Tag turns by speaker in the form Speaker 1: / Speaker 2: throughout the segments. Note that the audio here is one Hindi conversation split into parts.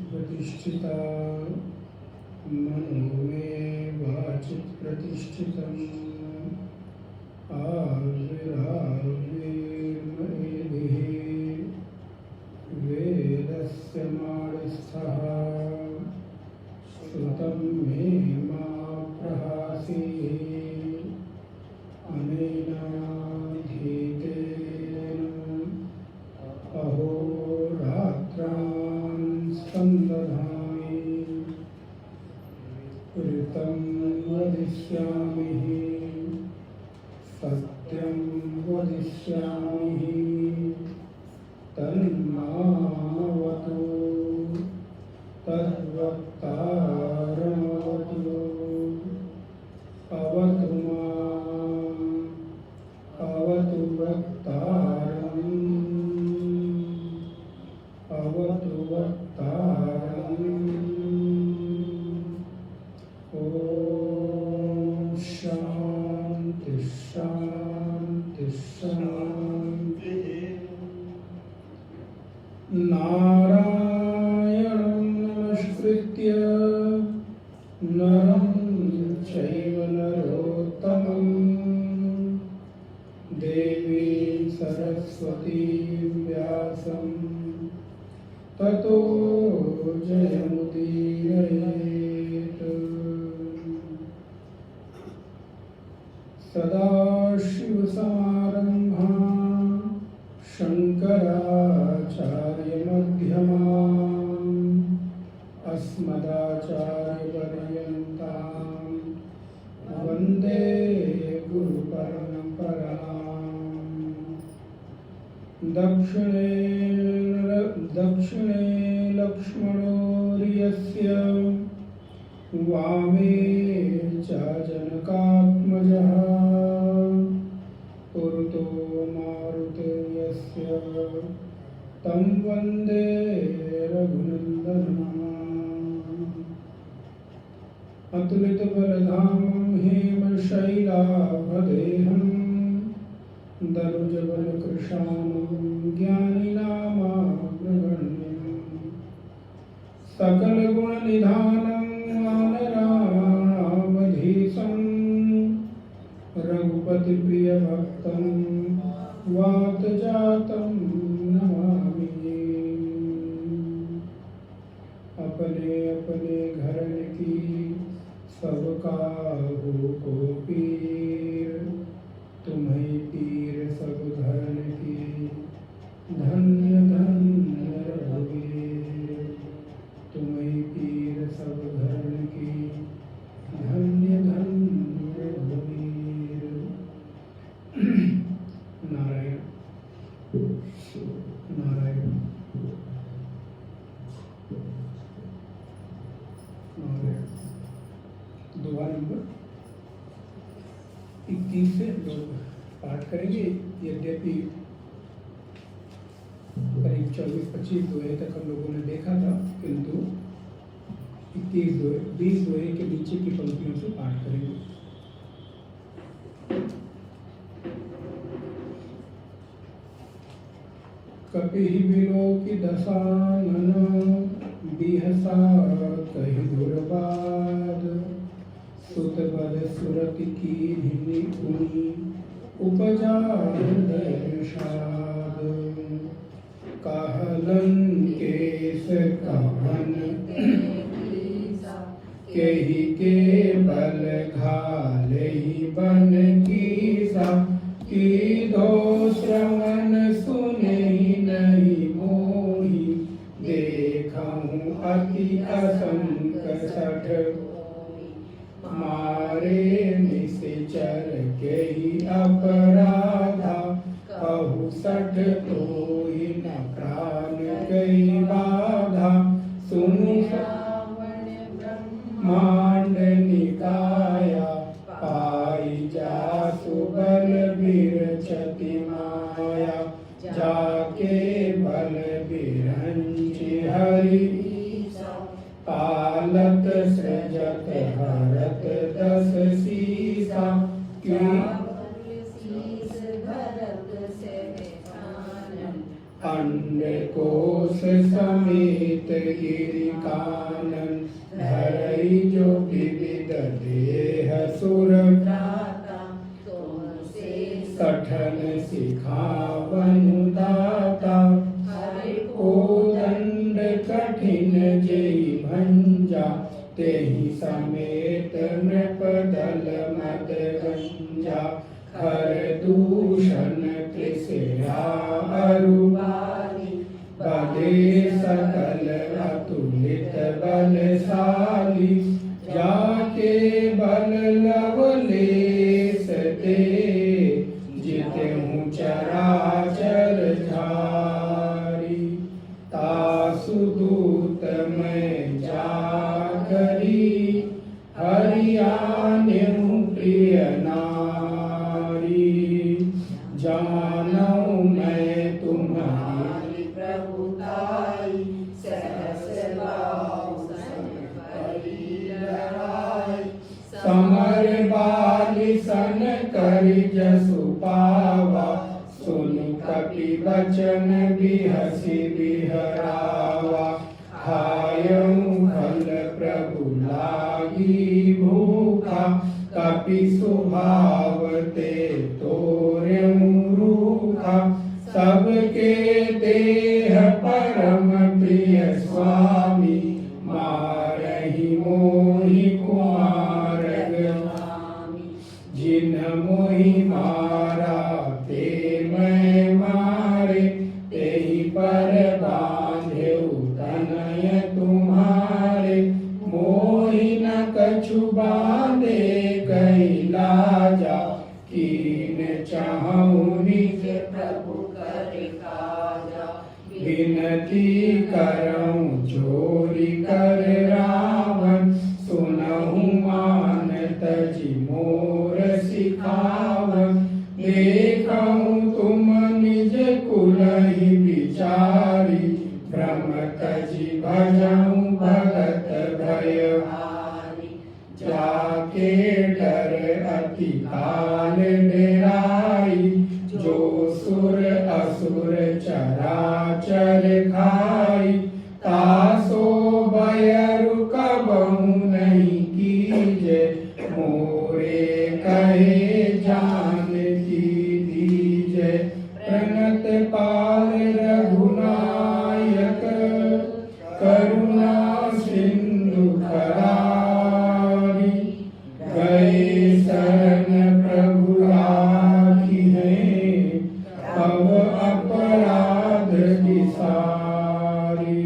Speaker 1: प्रतिष्ठिता मनो में वाचित प्रतिष्ठितम् आविराविर्मयेभिः वेदस्य माणस्थः श्रुतं मे मा प्रहासीः अनेनाधीतेन अहोरात्रान् संदधामि ऋतं वदिष्यामि सत्यं वदिष्यामि तन्मामवतु तद्वक्तारमवतु अवतु माम् अवतु वक्तारम् अवतु वक्तारम्। ॐ शान्ति शान्ति शान्तिः। नारायणं नमस्कृत्य नरं चैव नरोत्तमं देवीं सरस्वतीं व्यासं ततो जयमुदीरयेत्। सदाशिवसमारम्भां शङ्कराचार्यमध्यमाम् अस्मदाचार्यपर्यन्तां वन्दे गुरुपरम्पराम्। दक्षिणे लक्ष्मणोर्यस्य वामे च जनकात्मजः पुरतो मारुतयस्य तं वन्दे रघुनन्दनम्। अतुलितबलधामं हेमशैलाभदेहम् दरुजबलकृशानं ज्ञानिनामाग्रगण्यम् सकलगुणनिधानं वानराणामधीशं रघुपतिप्रियभक्तं वातजातं नमामि। अपने अपने घर की सब काहू को पीर तुम्हें पीर सब धरन की धन्य धन्य रघुवीर। तुम्हें पीर सब धरन की धन्य धन्य रघुवीर। नारायण नारायण नारायण। दुआ नंबर 21 से लोग पाठ करेंगे। यद्यपि करीब 24-25 दोहे तक हम लोगों ने देखा था, किंतु 21 दोहे 20 दोहे के नीचे की पंक्तियों से पाठ करेंगे। कपिः विलोकि दशानन बिहसा कहि दुर्बाद सुत बद सुरति की भिन्नि पुनि उपजा हृदय विषाद। कहलन केस कहन केहि के बल घाल ही बन कीसा, कीधो श्रवण सुने नहीं मोहि, देखहु अति असंक सठ, मारे निश्चर केहि अपराधा, कहु सठ तोहि न प्राण कई बाधा, सुनु मांड निकाया, पाई जासु बल बिरचति माया, जाके बल बिरंच हरि, पालत सृजत हरत दस सीसा, अंड कोश समेत गिरि कानन, धरई जो विविध देह सुर, कठन सिखावनु दाता, कोदंड कठिन जेहि भंजा, तेहि समेत नृप दल मद गंजा, हर दूषण त्रिशिरा अरुबारी, बले सकल अतुलित बलशाली, जाके बल लवलेश ते, जितहु चराचर झारी, तासु दूत मैं जाकरी, हरियानेहु प्रिय नारी, जानऊ मैं तुम्हारी प्रभुताई, सहस लाऊ संकरी लड़ाई, समर बाली सन करि जसु पावा, सुनु कपि वचन बिहसि बिहरावा, खायऊ फल प्रभु लागी भूखा, कपि स्वभाव ते तोर्यऊ रूखा, सबके देह परम प्रिय स्वामी, मारहि मोहि कुमार गामी, जिन मोहि मारा ते मैं मारे, तेहि पर बांधेउ तनय तुम्हारे, मोहि न कछु बांधे कई लाजा, कीन चाहूं निज प्रभु कर काजा, विनती करऊं चोरी कर रावण, सुनहु मान तजि मोर सिखावन, देखऊं तुम निज कुलहि विचारी, भ्रम तजि भजऊं भगत भयहारी, जाके डर अति काल डेराई, जो सुर असुर चराचर खाई, तासो बयरु कबहु नहीं कीजे, मोरे कहे जानती दीजे, प्रणत पाल रघुनायक, करुणा सिंधु खरारी, गए शरण प्रभु राखी है, तब अपराध विसारी,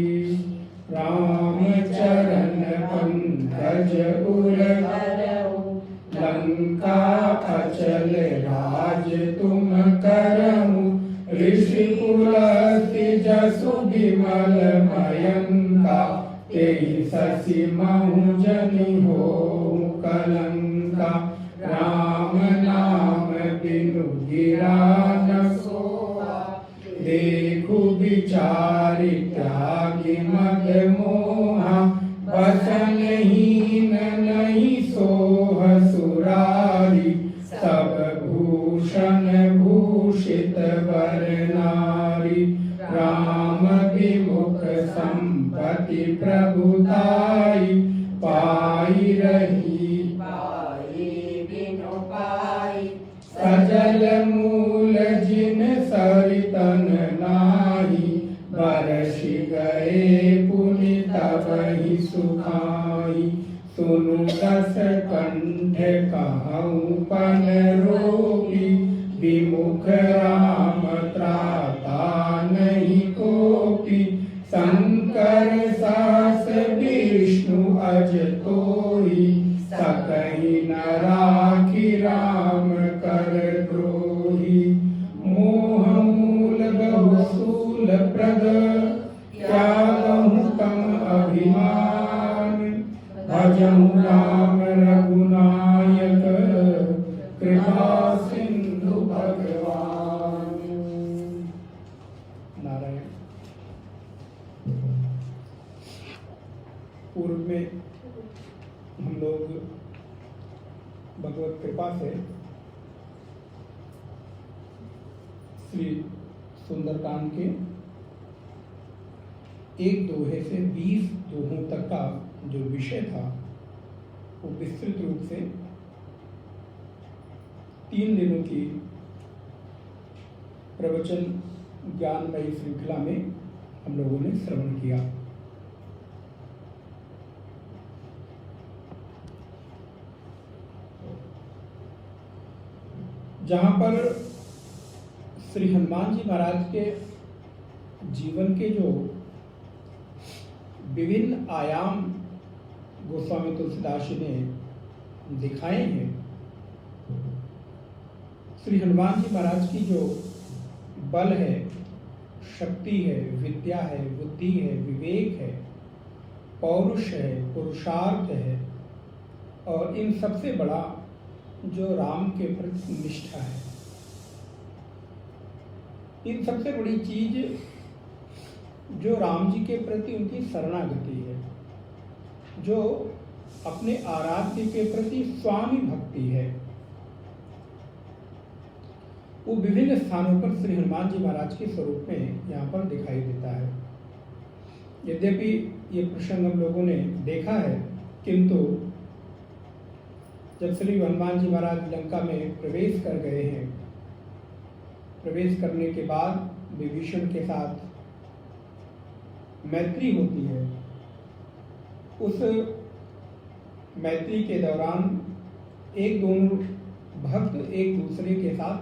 Speaker 1: रामचरण पंकज उर धरऊं, लंका अचल राज तुम करऊं, ऋषि पुलस्त्य जसु विमल मयंका, तेहि शशि महु जनि होहु कलंका, राम नाम बिनु गिरा न सोहा, देखु विचारि त्यागी मद मोहा, बसनहीन नहीं सोह सुरारी, सब भूषण भूषित वर नारी, राम विमुख संपत्ति प्रभुताई, पाई रही पाई बिनु पाई, सजल मूल जिन सरितन नाही, बरसि गए पुनि तबहि सुखाई, सुनु दस कंठ कहूँ पन रोगी, विमुख राम त्राता नहीं कोपी। शंकर सहस विष्णु अज तोई, सकहि न राखी राम कर द्रोही। मोह मूल बहु सूल प्रद, त्यागहु तम अभिमान। भजहु राम रघुनायक, कृपा सिंधु भगवान। नारायण। पूर्व में हम लोग भगवत कृपा से श्री सुंदरकांड के एक दोहे से 20 दोहों तक का जो विषय था वो विस्तृत रूप से 3 दिनों की प्रवचन ज्ञानमयी श्रृंखला में हम लोगों ने श्रवण किया। जहां पर श्री हनुमान जी महाराज के जीवन के जो विभिन्न आयाम गोस्वामी तुलसीदास जी ने दिखाए हैं, श्री हनुमान जी महाराज की जो बल है, शक्ति है, विद्या है, बुद्धि है, विवेक है, पौरुष है, पुरुषार्थ है, और इन सबसे बड़ा जो राम के प्रति निष्ठा है, इन सबसे बड़ी चीज जो राम जी के प्रति उनकी शरणागति है, जो अपने आराध्य के प्रति स्वामी भक्ति है, वो विभिन्न स्थानों पर श्री हनुमान जी महाराज के स्वरूप में यहाँ पर दिखाई देता है। यद्यपि ये प्रसंग हम लोगों ने देखा है, किंतु जब श्री हनुमान जी महाराज लंका में प्रवेश कर गए हैं, प्रवेश करने के बाद विभीषण के साथ मैत्री होती है। उस मैत्री के दौरान एक दोनों भक्त एक दूसरे के साथ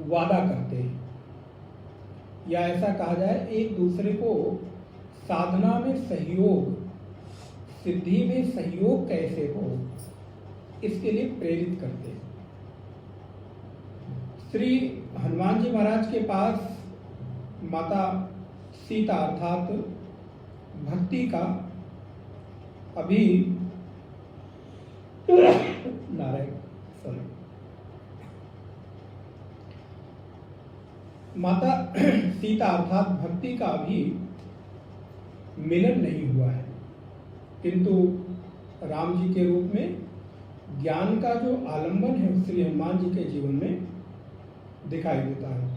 Speaker 1: वादा करते हैं, या ऐसा कहा जाए एक दूसरे को साधना में सहयोग, सिद्धि में सहयोग कैसे हो, इसके लिए प्रेरित करते हैं। श्री हनुमान जी महाराज के पास माता सीता अर्थात भक्ति का अभी नारायण माता सीता अर्थात भक्ति का अभी मिलन नहीं हुआ है, किंतु राम जी के रूप में ज्ञान का जो आलंबन है श्री हनुमान जी के जीवन में दिखाई देता है।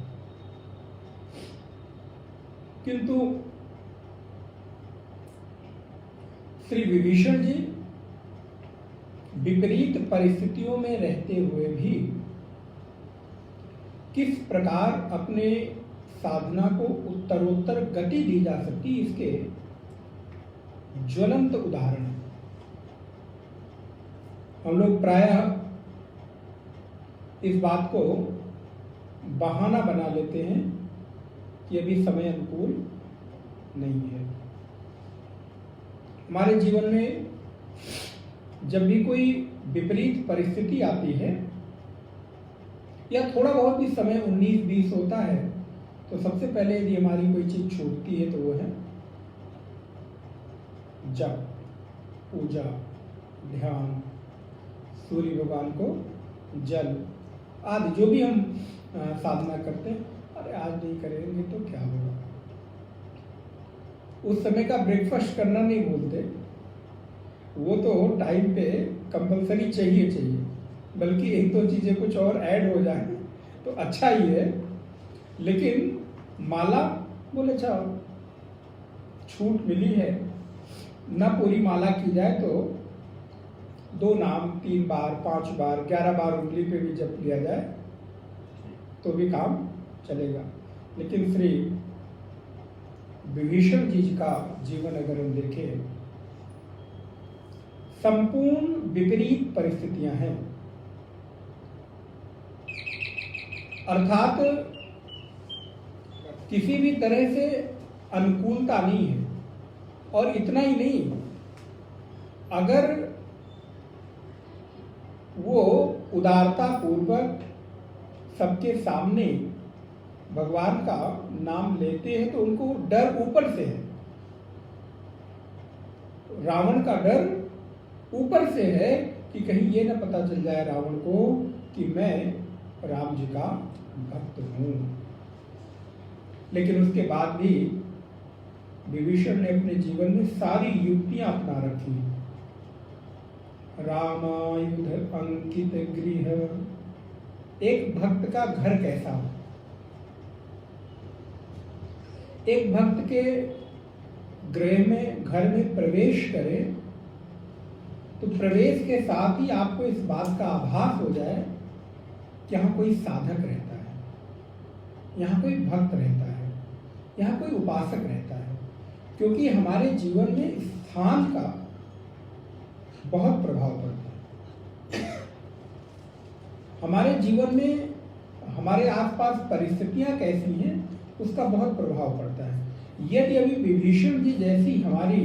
Speaker 1: किंतु श्री विभीषण जी विपरीत परिस्थितियों में रहते हुए भी किस प्रकार अपने साधना को उत्तरोत्तर गति दी जा सकती, इसके ज्वलंत उदाहरण हम लोग प्रायः इस बात को बहाना बना लेते हैं कि अभी समय अनुकूल नहीं है। हमारे जीवन में जब भी कोई विपरीत परिस्थिति आती है या थोड़ा बहुत भी समय 19-20 होता है, तो सबसे पहले यदि हमारी कोई चीज छूटती है तो वो है जप, पूजा, ध्यान, सूर्य भगवान को जल आदि जो भी हम साधना करते हैं। अरे आज नहीं करेंगे तो क्या होगा। उस समय का ब्रेकफास्ट करना नहीं भूलते, वो तो टाइम पे कंपलसरी चाहिए, बल्कि एक दो चीजें कुछ और ऐड हो जाए तो अच्छा ही है। लेकिन माला बोले अच्छा छूट मिली है, ना पूरी माला की जाए तो 2 नाम 3 बार 5 बार 11 बार उंगली पे भी जप लिया जाए तो भी काम चलेगा। लेकिन श्री विभीषण जी का जीवन अगर हम देखें, संपूर्ण विपरीत परिस्थितियां हैं, अर्थात किसी भी तरह से अनुकूलता नहीं है। और इतना ही नहीं, अगर वो उदारता पूर्वक सबके सामने भगवान का नाम लेते हैं तो उनको डर ऊपर से है, रावण का डर ऊपर से है कि कहीं ये ना पता चल जाए रावण को कि मैं राम जी का भक्त हूं। लेकिन उसके बाद भी विभीषण ने अपने जीवन में सारी युक्तियां अपना रखी। रामायुध अंकित गृह, एक भक्त का घर कैसा हो, एक भक्त के गृह में, घर में प्रवेश करे तो प्रवेश के साथ ही आपको इस बात का आभास हो जाए कि यहाँ कोई साधक रहता है, यहाँ कोई भक्त रहता है, यहाँ कोई उपासक रहता है। क्योंकि हमारे जीवन में स्थान का बहुत प्रभाव पड़ता है। हमारे जीवन में हमारे आसपास परिस्थितियां कैसी हैं उसका बहुत प्रभाव पड़ता है। यदि अभी विभीषण जी जैसी हमारी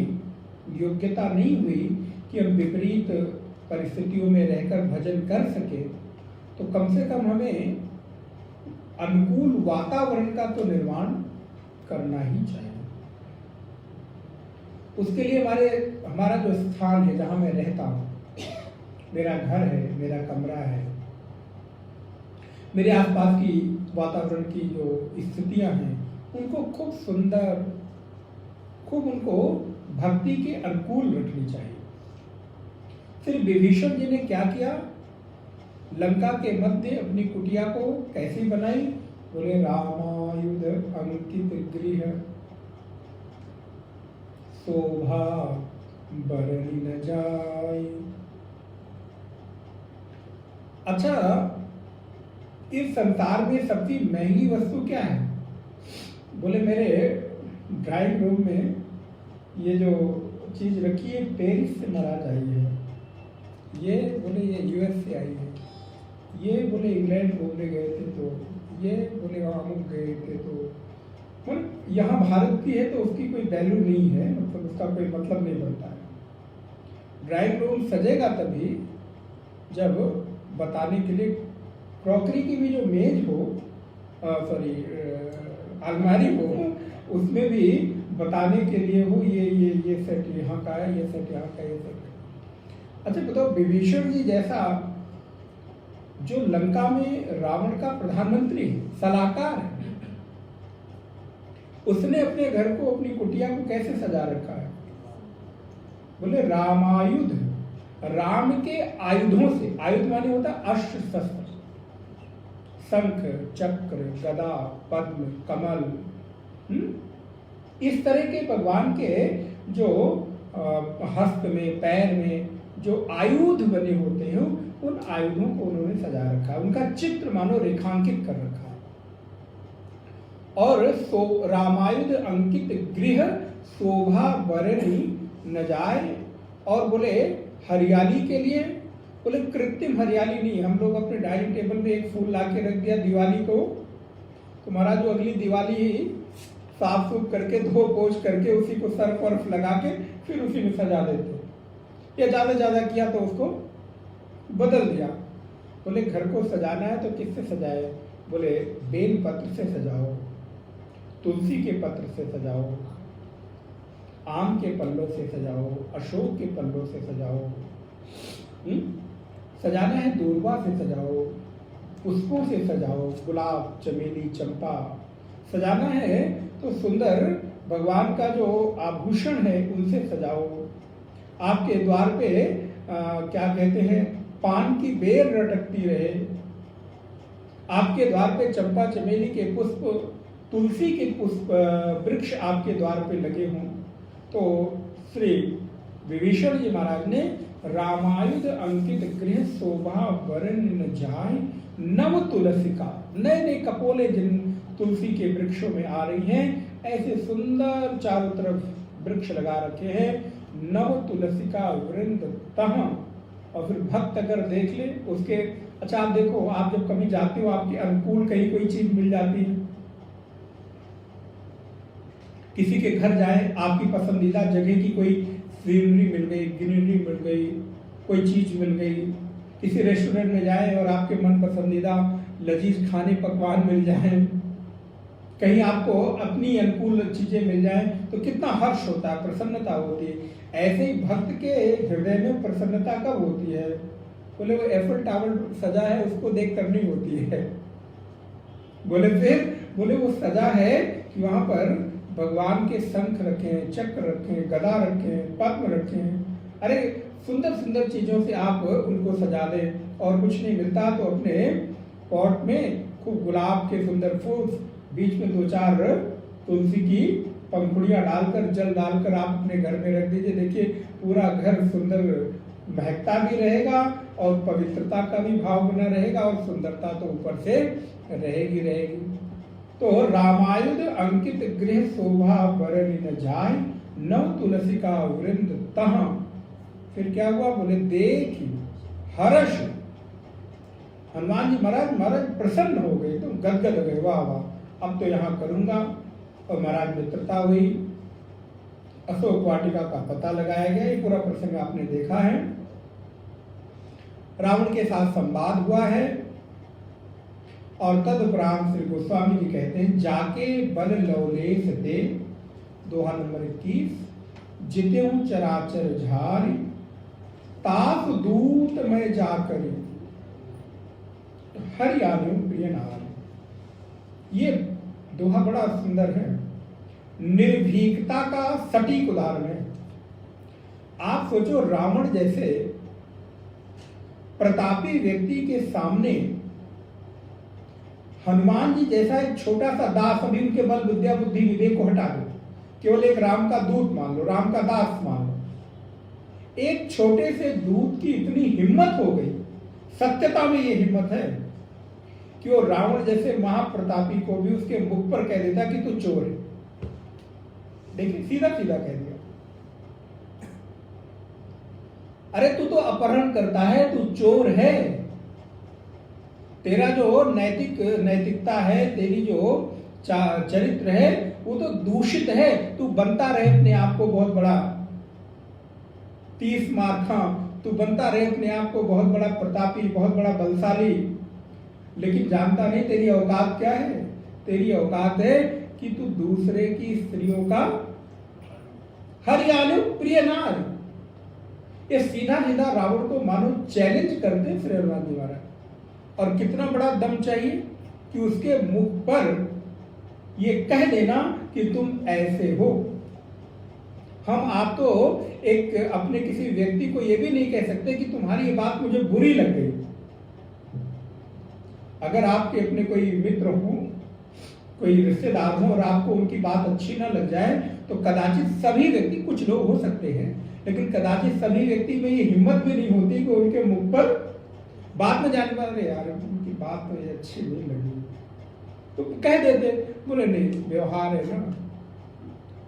Speaker 1: योग्यता नहीं हुई कि हम विपरीत परिस्थितियों में रहकर भजन कर सके, तो कम से कम हमें अनुकूल वातावरण का तो निर्माण करना ही चाहिए। उसके लिए हमारा जो स्थान है, जहां मैं रहता हूं, मेरा घर है, मेरा कमरा है, मेरे आसपास की वातावरण की जो स्थितियां हैं उनको खूब सुंदर, खूब उनको भक्ति के अनुकूल रखनी चाहिए। फिर विभीषण जी ने क्या किया, लंका के मध्य अपनी कुटिया को कैसी बनाई, बोले रामायुध अंकित गृह शोभा बरनी न जाए। अच्छा, इस संसार में सबसे महंगी वस्तु क्या है, बोले मेरे ड्राइंग रूम में ये जो चीज रखी है पेरिस से महाराज आई है, ये बोले ये यूएस से आई है, ये बोले इंग्लैंड घूमने गए थे तो, ये बोले वहाँ गए थे तो, मतलब यहाँ भारत की है तो उसकी कोई वैल्यू नहीं है, मतलब उसका कोई मतलब नहीं बनता है। ड्राइंग रूम सजेगा तभी जब बताने के लिए क्रॉकरी की भी जो मेज हो, सॉरी अलमारी हो, उसमें भी बताने के लिए हो ये सेट यहाँ का है, ये सेट यहाँ का, ये सेट। अच्छा बताओ, विभीषण जी जैसा जो लंका में रावण का प्रधानमंत्री सलाहकार है, उसने अपने घर को, अपनी कुटिया को कैसे सजा रखा है, बोले रामायुध, राम के आयुधों से, आयुध माने होता अस्त्र शस्त्र, शंख चक्र गदा पद्म कमल, इस तरह के भगवान के जो हस्त में, पैर में जो आयुध बने होते हैं, उन आयुधों को उन्होंने सजा रखा है, उनका चित्र मानो रेखांकित कर रखा है। और रामायुध अंकित गृह शोभा बरनी न जाए, और बोले हरियाली के लिए, बोले कृत्रिम हरियाली नहीं, हम लोग अपने डाइनिंग टेबल में एक फूल ला के रख दिया दिवाली को, तो महाराज जो अगली दिवाली ही साफ सुफ करके धो पोछ करके उसी को सर्फ वर्फ लगा के फिर उसी में सजा देते, या ज्यादा किया तो उसको बदल दिया। बोले घर को सजाना है तो किससे सजाए, बोले बेल पत्र से सजाओ, तुलसी के पत्र से सजाओ, आम के पल्लों से सजाओ, अशोक के पल्लों से सजाओ, सजाना है दूर्वा से सजाओ, पुष्पों से सजाओ, गुलाब चमेली चंपा, सजाना है तो सुंदर भगवान का जो आभूषण है उनसे सजाओ। आपके द्वार पे क्या कहते हैं, पान की बेर लटकती रहे, आपके द्वार पे चंपा चमेली के पुष्प, तुलसी के पुष्प वृक्ष आपके द्वार पे लगे हों। तो श्री विभीषण जी महाराज ने रामायुध अंकित गृह शोभा वरण न जाए, नव तुलसी का, नए नए कपोले जिन तुलसी के वृक्षों में आ रही हैं, ऐसे सुंदर चारों तरफ वृक्ष लगा रखे हैं, नव तुलसी का वृंद तहाँ। और फिर भक्त अगर देख ले उसके, अच्छा आप देखो, आप जब कभी जाते हो आपके अनुकूल कहीं कोई चीज मिल जाती है, किसी के घर जाए आपकी पसंदीदा जगह की कोई सीनरी मिल गई, ग्रीनरी मिल गई, कोई चीज मिल गई, किसी रेस्टोरेंट में जाए और आपके मन पसंदीदा लजीज खाने पकवान मिल जाए, कहीं आपको अपनी अनुकूल चीजें मिल जाएं तो कितना हर्ष होता है, प्रसन्नता होती है। ऐसे ही भक्त के हृदय में प्रसन्नता कब होती है? बोले वो एफिल टावर सजा है उसको देख कर नहीं होती है। बोले फिर, बोले वो सजा है कि वहां पर भगवान के शंख रखे, चक्र रखे, गदा रखे, पद्म रखे। अरे सुंदर सुंदर चीजों से आप उनको सजा दें और कुछ नहीं मिलता तो अपने पॉट में खूब गुलाब के सुंदर फूल, बीच में 2-4 तुलसी की पंखुड़ियां डालकर, जल डालकर आप अपने घर में रख दीजिए। देखिए पूरा घर सुंदर महकता भी रहेगा और पवित्रता का भी भाव बना रहेगा और सुंदरता तो ऊपर से रहेगी रहेगी। तो रामायुध अंकित गृह शोभा बरन न जाय, नव तुलसी का वृंद तहाँ। फिर क्या हुआ? बोले देख हर्ष, हनुमान जी महाराज प्रसन्न हो गए, तुम गदगद हो गए, वाह वाह अब तो यहाँ करूंगा। और महाराज मित्रता हुई, अशोक वाटिका का पता लगाया गया। ये पूरा प्रसंग आपने देखा है। रावण के साथ संवाद हुआ है और तदुपरांत श्री गोस्वामी जी कहते हैं, जाके बल लौलेस दे, दोहा नंबर 21, जितेऊ चराचर झारी, ताप दूत में जाकर हरियाणु प्रिय नार। ये दोहा बड़ा सुंदर है, निर्भीकता का सटीक उदाहरण है। आप सोचो रावण जैसे प्रतापी व्यक्ति के सामने हनुमान जी जैसा एक छोटा सा दास, अभी उनके बल विद्या बुद्धि विवेक को हटा दो, केवल एक राम का दूत मान लो, राम का दास मान लो, एक छोटे से दूत की इतनी हिम्मत हो गई। सत्यता में ये हिम्मत है कि वो रावण जैसे महाप्रतापी को भी उसके मुख पर कह देता कि तू चोर है। देखिए सीधा सीधा कह दिया, अरे तू तो अपहरण करता है, तू चोर है, तेरा जो नैतिकता है, तेरी जो चरित्र है वो तो दूषित है। तू बनता रहे अपने आप को बहुत बड़ा 30 मार्खा, तू बनता रहे अपने आप को बहुत बड़ा प्रतापी, बहुत बड़ा बलशाली, लेकिन जानता नहीं तेरी औकात क्या है। तेरी औकात है कि तू दूसरे की स्त्रियों का हरियाणु प्रिय नार। ये सीधा सीधा रावण को मानो चैलेंज करते श्री हनुमान जी महाराज। और कितना बड़ा दम चाहिए कि उसके मुख पर ये कह देना कि तुम ऐसे हो। आप तो एक अपने किसी व्यक्ति को ये भी नहीं कह सकते कि तुम्हारी ये बात मुझे बुरी लग गई। अगर आपके अपने कोई मित्र हो, कोई रिश्तेदार हो और आपको उनकी बात अच्छी ना लग जाए तो कदाचित सभी व्यक्ति, कुछ लोग हो सकते हैं लेकिन कदाचित सभी व्यक्ति में ये हिम्मत भी नहीं होती कि उनके मुख पर बात में जाने वाले यार उनकी बात तो ये अच्छी नहीं लगी तो कह देते। बोले नहीं, व्यवहार है ना,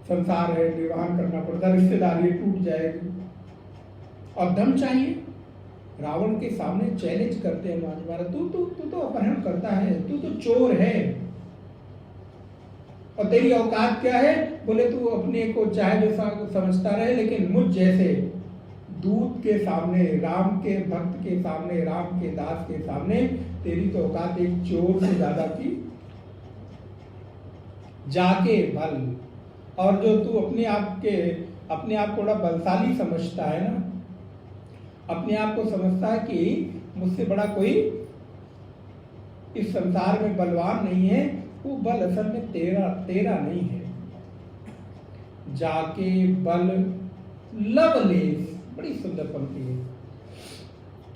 Speaker 1: संसार है, निर्वाहन करना पड़ता, रिश्तेदारी टूट जाएगी। और दम चाहिए। रावण के सामने चैलेंज करते हैं महाराज, तू तो अपहरण करता है, तू तो चोर है और तेरी औकात क्या है? बोले तू अपने को चाहे जैसा समझता रहे, लेकिन मुझ जैसे दूत के सामने, राम के भक्त के सामने, राम के दास के सामने तेरी तो औकात एक चोर से ज्यादा की। जाके बल, और जो तू अपने आप को बड़ा बलशाली समझता है ना, अपने आप को समझता है कि मुझसे बड़ा कोई इस संसार में बलवान नहीं है, वो बल असल में तेरा नहीं है। जाके बल लवलेश, बड़ी सुंदर पंक्ति है,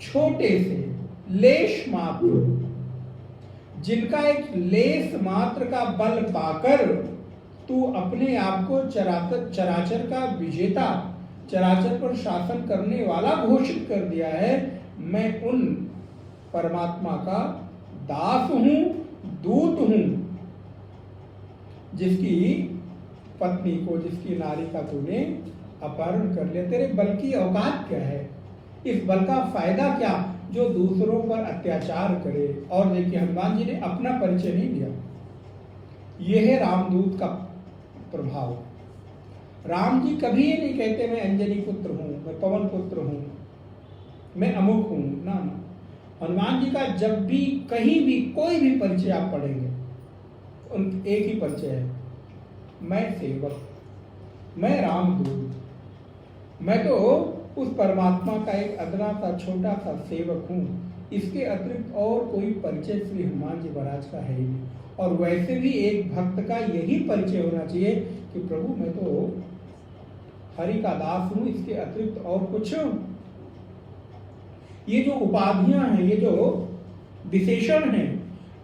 Speaker 1: छोटे से लेश मात्र, जिनका एक लेस मात्र का बल पाकर तू अपने आप को चराचर का विजेता, चराचर पर शासन करने वाला घोषित कर दिया है। मैं उन परमात्मा का दास हूं, दूत हूं, जिसकी पत्नी को, जिसकी नारी का तूने अपहरण कर लिया, तेरे बल की औकात क्या है? इस बल का फायदा क्या जो दूसरों पर अत्याचार करे? और देखिए हनुमान जी ने अपना परिचय नहीं दिया। यह है रामदूत का प्रभाव। राम जी कभी ये नहीं कहते मैं अंजनी पुत्र हूं, मैं पवन पुत्र हूं, मैं अमुक हूं, ना ना। हनुमान जी का जब भी कहीं भी कोई भी परिचय आप पढ़ेंगे, एक ही परिचय है, मैं सेवक, मैं रामदूत, मैं तो उस परमात्मा का एक अदना सा छोटा सा सेवक हूं। इसके अतिरिक्त और कोई परिचय श्री हनुमान जी महाराज का है ही नहीं। और वैसे भी एक भक्त का यही परिचय होना चाहिए कि प्रभु मैं तो हरि का दास हूं, इसके अतिरिक्त और कुछ। ये जो उपाधियां हैं, ये जो विशेषण हैं,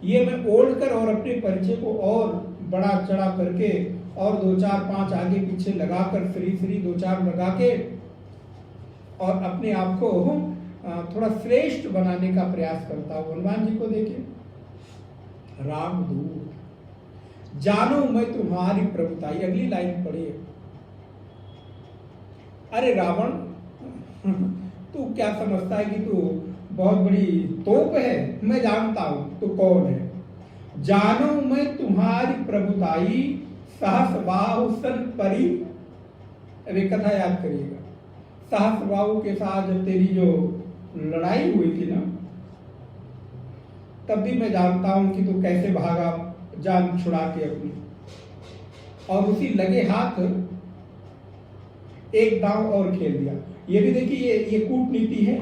Speaker 1: ये मैं ओढ़कर और अपने परिचय को और बड़ा चढ़ा करके और 2 4 5 आगे पीछे लगाकर श्री श्री 2 4 लगा के और अपने आप को थोड़ा श्रेष्ठ बनाने का प्रयास करता हूं। हनुमान जी को देखिए, रामदूत, जानो मैं तुम्हारी प्रभुताई। अगली लाइन पढ़िए। अरे रावण, तू क्या समझता है कि तू बहुत बड़ी तोप है? मैं जानता हूं तू कौन है। जानो मैं तुम्हारी प्रभुताई, सहस बाहु सन परी। अब एक कथा याद करिएगा, सहस बाहु के साथ जब तेरी जो लड़ाई हुई थी ना, तब भी मैं जानता हूं कि तू कैसे भागा जान छुड़ा के अपनी, और उसी लगे हाथ एक दांव और खेल दिया। ये भी देखिए, ये कूटनीति है।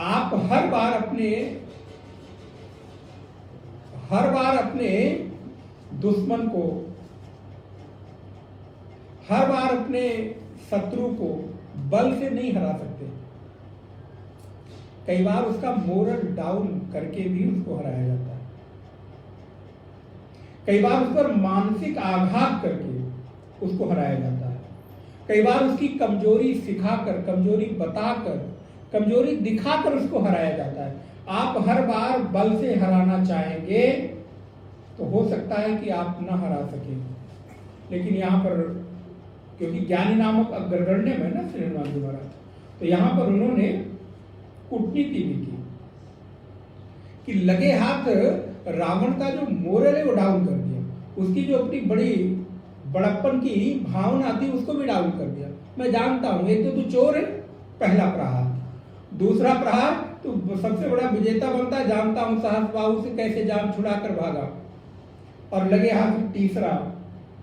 Speaker 1: आप हर बार अपने दुश्मन को, हर बार अपने शत्रु को बल से नहीं हरा सकते। कई बार उसका मोरल डाउन करके भी उसको हराया जाता है। कई बार उस पर मानसिक आघात करके उसको हराया जाता है। कई बार उसकी कमजोरी सिखाकर, कमजोरी बताकर, कमजोरी दिखाकर उसको हराया जाता है। आप हर बार बल से हराना चाहेंगे तो हो सकता है कि आप न हरा सकें, लेकिन यहाँ पर क्योंकि ज्ञानी नामक अग्रगण्य में ना श्री हनुमान जी महाराज, तो यहाँ पर उन्होंने कूटनीति भी की कि लगे हाथ रावण का जो मोरल है वो डाउन कर दिया, उसकी जो अपनी बड़ी बड़प्पन की भावना थी उसको भी डाउन कर दिया। मैं जानता हूं एक तो तू चोर है, पहला प्रहार। दूसरा प्रहार, तू सबसे बड़ा विजेता बनता है, जानता हूं सहस बाहु से कैसे जान छुड़ा कर भागा। और लगे हाथ तीसरा,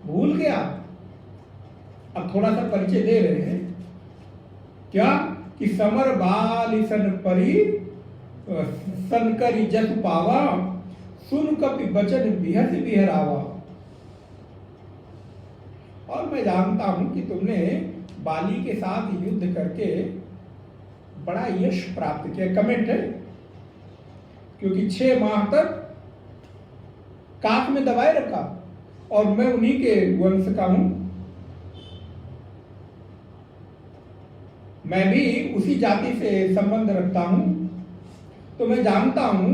Speaker 1: भूल गया। अब थोड़ा सा परिचय दे रहे हैं क्या कि समर बाल सन परी सन करी जस पावा, सुन कपि बचन बिहस बिहरावा। और मैं जानता हूं कि तुमने बाली के साथ युद्ध करके बड़ा यश प्राप्त किया। कमेंट है, क्योंकि 6 माह तक काख में दबाए रखा और मैं उन्हीं के वंश का हूं। मैं भी उसी जाति से संबंध रखता हूं, तो मैं जानता हूं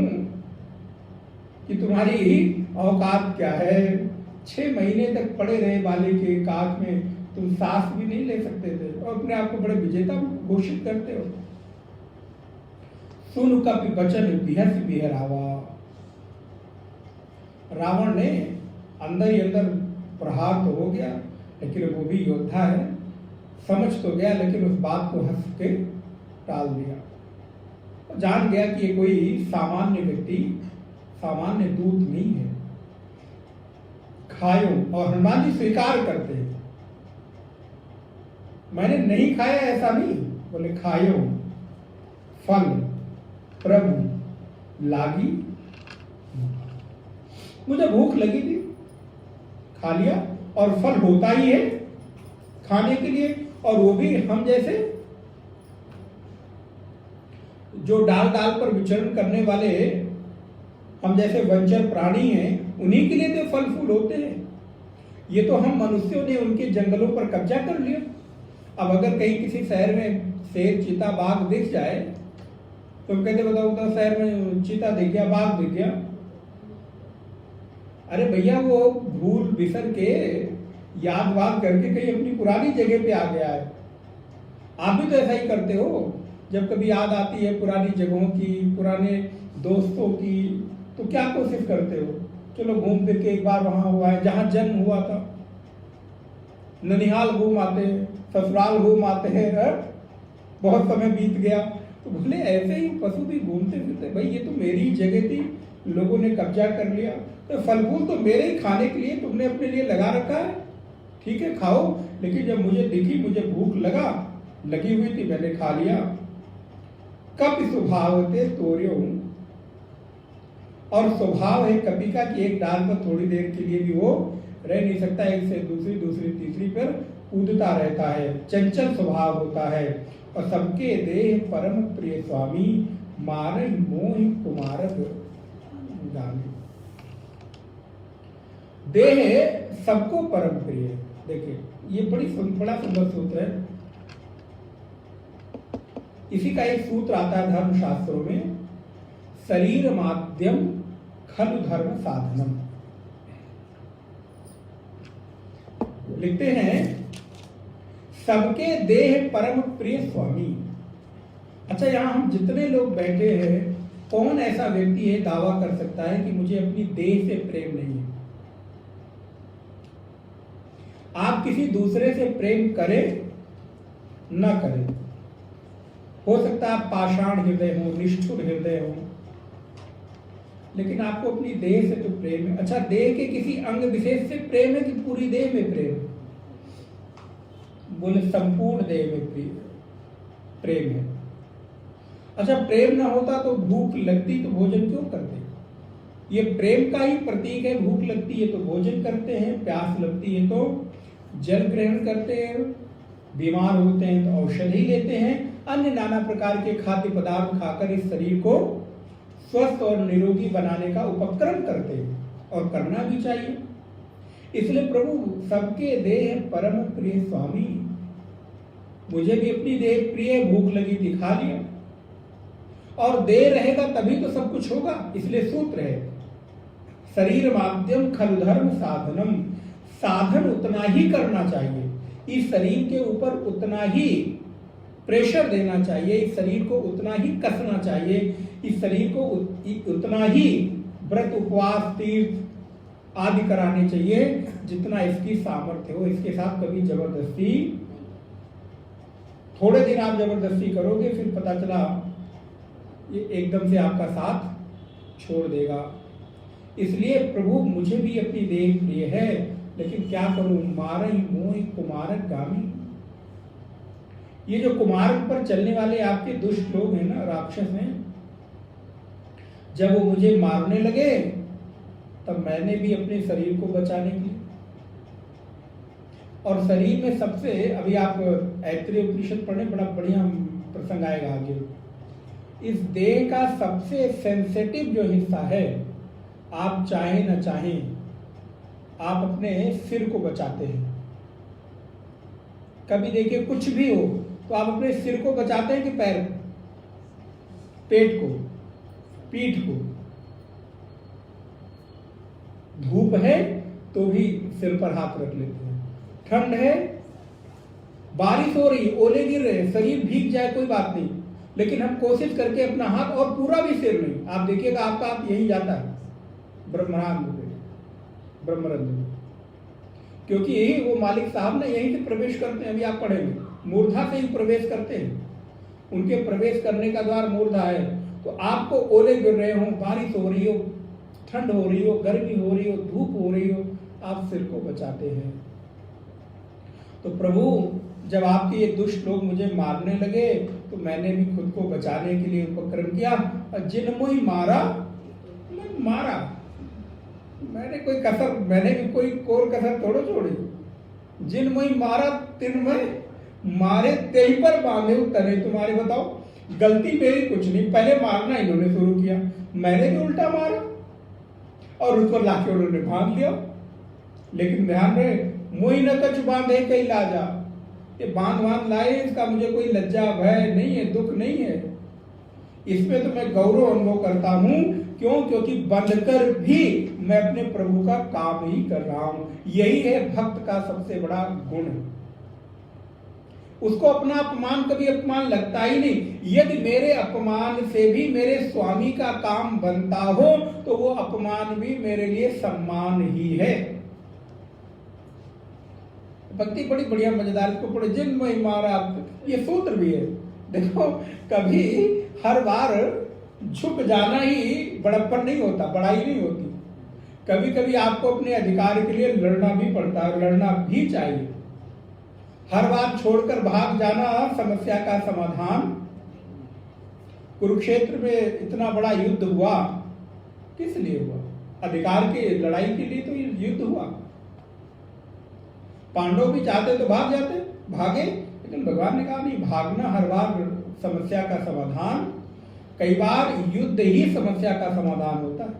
Speaker 1: कि तुम्हारी औकात क्या है। 6 महीने तक पड़े रहे बाली के काख में, तुम सांस भी नहीं ले सकते थे और अपने आप को बड़े विजेता घोषित करते हो। सुन कपि बचन बिहस बिहरावा। रावण ने अंदर ही अंदर प्रहार तो हो गया, लेकिन वो भी योद्धा है, समझ तो गया, लेकिन उस बात को हंस के टाल दिया। जान गया कि ये कोई सामान्य व्यक्ति, सामान्य दूत नहीं है। खायो, और हनुमान जी स्वीकार करते हैं, मैंने नहीं खाया ऐसा नहीं, बोले खायो फल प्रभु लागी, मुझे भूख लगी थी, खा लिया। और फल होता ही है खाने के लिए, और वो भी हम जैसे जो डाल डाल पर विचरण करने वाले हम जैसे वंचर प्राणी हैं, उन्हीं के लिए तो फल फूल होते हैं। ये तो हम मनुष्यों ने उनके जंगलों पर कब्जा कर लिया। अब अगर कहीं किसी शहर में शेर, चीता, बाघ दिख जाए तो हम कहते बताओ, तो शहर में चीता दिख गया, बाघ दिख गया, अरे भैया वो भूल बिसर के याद वाद करके कहीं अपनी पुरानी जगह पे आ गया है। आप भी तो ऐसा ही करते हो, जब कभी याद आती है पुरानी जगहों की, पुराने दोस्तों की, तो क्या कोशिश करते हो, चलो घूम फिर के एक बार वहां हुआ है जहां जन्म हुआ था, ननिहाल घूम आते हैं, ससुराल घूम आते हैं, बहुत समय बीत गया। तो बोले ऐसे ही पशु भी घूमते फिरते, भाई ये तो मेरी जगह थी, लोगों ने कब्जा कर लिया, तो फल फूल तो मेरे ही खाने के लिए तुमने अपने लिए लगा रखा है, ठीक है खाओ, लेकिन जब मुझे दिखी, मुझे भूख लगी हुई थी, मैंने खा लिया। कप स्वभाव थे तोर्यो, और स्वभाव है कपि का कि एक डाल पर थोड़ी देर के लिए भी वो रह नहीं सकता, एक से दूसरी तीसरी पर कूदता रहता है, चंचल स्वभाव होता है। और सबके देह परम प्रिय स्वामी, मारहि मोहि कुमारक गामी। देह सबको परम प्रिय है। देखिए ये बड़ा सुंदर सूत्र है। इसी का एक सूत्र आता है धर्म शास्त्रों में, शरीर माध्यम खलु धर्म साधनम। लिखते हैं सबके देह परम प्रिय स्वामी। अच्छा, यहां हम जितने लोग बैठे हैं, कौन ऐसा व्यक्ति है दावा कर सकता है कि मुझे अपनी देह से प्रेम नहीं है? आप किसी दूसरे से प्रेम करें ना करें, हो सकता है आप पाषाण हृदय हो, निष्ठुर हृदय हो, लेकिन आपको अपनी देह से तो प्रेम है। अच्छा, देह के किसी अंग विशेष से प्रेम है कि पूरी देह में प्रेम है? बोले संपूर्ण देह में प्रेम है। अच्छा, प्रेम ना होता तो भूख लगती तो भोजन क्यों करते? ये प्रेम का ही प्रतीक है। भूख लगती है तो भोजन करते हैं, प्यास लगती है तो जल ग्रहण करते हैं, बीमार होते हैं तो औषधि लेते हैं, अन्य नाना प्रकार के खाद्य पदार्थ खाकर इस शरीर को स्वस्थ और निरोगी बनाने का उपक्रम करते हैं, और करना भी चाहिए। इसलिए प्रभु सबके देह परम प्रिय स्वामी, मुझे भी अपनी देह प्रिय, भूख लगी थी खा लिया, और देह रहेगा तभी तो सब कुछ होगा। इसलिए सूत्र है शरीर माध्यम खलु धर्म साधनम। साधन उतना ही करना चाहिए, इस शरीर के ऊपर उतना ही प्रेशर देना चाहिए, इस शरीर को उतना ही कसना चाहिए, इस शरीर को उतना ही व्रत उपवास तीर्थ आदि कराने चाहिए जितना इसकी सामर्थ्य हो। इसके साथ कभी जबरदस्ती, थोड़े दिन आप जबरदस्ती करोगे, फिर पता चला ये एकदम से आपका साथ छोड़ देगा। इसलिए प्रभु मुझे भी अपनी देह प्रिय है, लेकिन क्या करूं, मारहि मोहि कुमारक गामी। ये जो कुमार्ग पर चलने वाले आपके दुष्ट लोग हैं ना, राक्षस हैं, जब वो मुझे मारने लगे तब मैंने भी अपने शरीर को बचाने के लिए, और शरीर में सबसे, अभी आप ऐत्रेय उपनिषद पढ़ने, बड़ा बढ़िया प्रसंग आएगा आगे। इस देह का सबसे सेंसिटिव जो हिस्सा है, आप चाहे न चाहें, आप अपने सिर को बचाते हैं। कभी देखिए कुछ भी हो तो आप अपने सिर को बचाते हैं कि पैर, पेट को, पीठ को? धूप है तो भी सिर पर हाथ रख लेते हैं, ठंड है, बारिश हो रही, ओले गिर रहे, शरीर भीग जाए कोई बात नहीं, लेकिन हम कोशिश करके अपना हाथ, और पूरा भी सिर नहीं, आप देखिएगा आपका हाथ यही जाता है ब्रह्मांड में, ब्रह्मरंध्र में, क्योंकि यही वो मालिक साहब ने यहीं से प्रवेश करते हैं। अभी आप पढ़ेंगे, मूर्धा से ही प्रवेश करते हैं, उनके प्रवेश करने का द्वार मूर्धा है। तो आपको ओले गिर रहे हो, बारिश हो रही हो, ठंड हो रही हो, गर्मी हो रही हो, धूप हो रही हो, आप सिर को बचाते हैं। तो प्रभु जब आपके ये दुष्ट लोग मुझे मारने लगे तो मैंने भी खुद को बचाने के लिए उपक्रम किया, और जिन मुझे मारा, मैं मारा, मैंने कोई कसर, मैंने भी कोई कोर कसर थोड़ो छोड़ी। जिन मुझे मारा तिन में मारे तेही पर बांधे तने तुम्हारे। बताओ, गलती मेरी कुछ नहीं, पहले मारना इन्होंने शुरू किया, मैंने भी उल्टा मारा, और उस पर लाके उन्होंने बांध लिया। लेकिन ध्यान रहे, मुई न कछ बांधे कहीं लाजा, ये बांध लाए, इसका मुझे कोई लज्जा भय नहीं है, दुख नहीं है। इसमें तो मैं गौरव अनुभव करता हूं क्यों? क्योंकि बंधकर भी मैं अपने प्रभु का काम ही कर रहा हूं। यही है भक्त का सबसे बड़ा गुण। उसको अपना अपमान कभी अपमान लगता ही नहीं। यदि मेरे अपमान से भी मेरे स्वामी का काम बनता हो तो वो अपमान भी मेरे लिए सम्मान ही है। भक्ति बड़ी बढ़िया मजेदार, इसको पढ़े जिनमय महाराज, ये सूत्र भी है। देखो कभी हर बार झुक जाना ही बड़प्पन नहीं होता, बड़ाई नहीं होती। कभी कभी आपको अपने अधिकार के लिए लड़ना भी पड़ता है, लड़ना भी चाहिए। हर बार छोड़कर भाग जाना समस्या का समाधान। कुरुक्षेत्र में इतना बड़ा युद्ध हुआ, किस लिए हुआ? अधिकार के लड़ाई के लिए तो ये युद्ध हुआ। पांडव भी चाहते तो भाग जाते, भागे, लेकिन भगवान ने कहा नहीं, भागना हर बार समस्या का समाधान, कई बार युद्ध ही समस्या का समाधान होता है,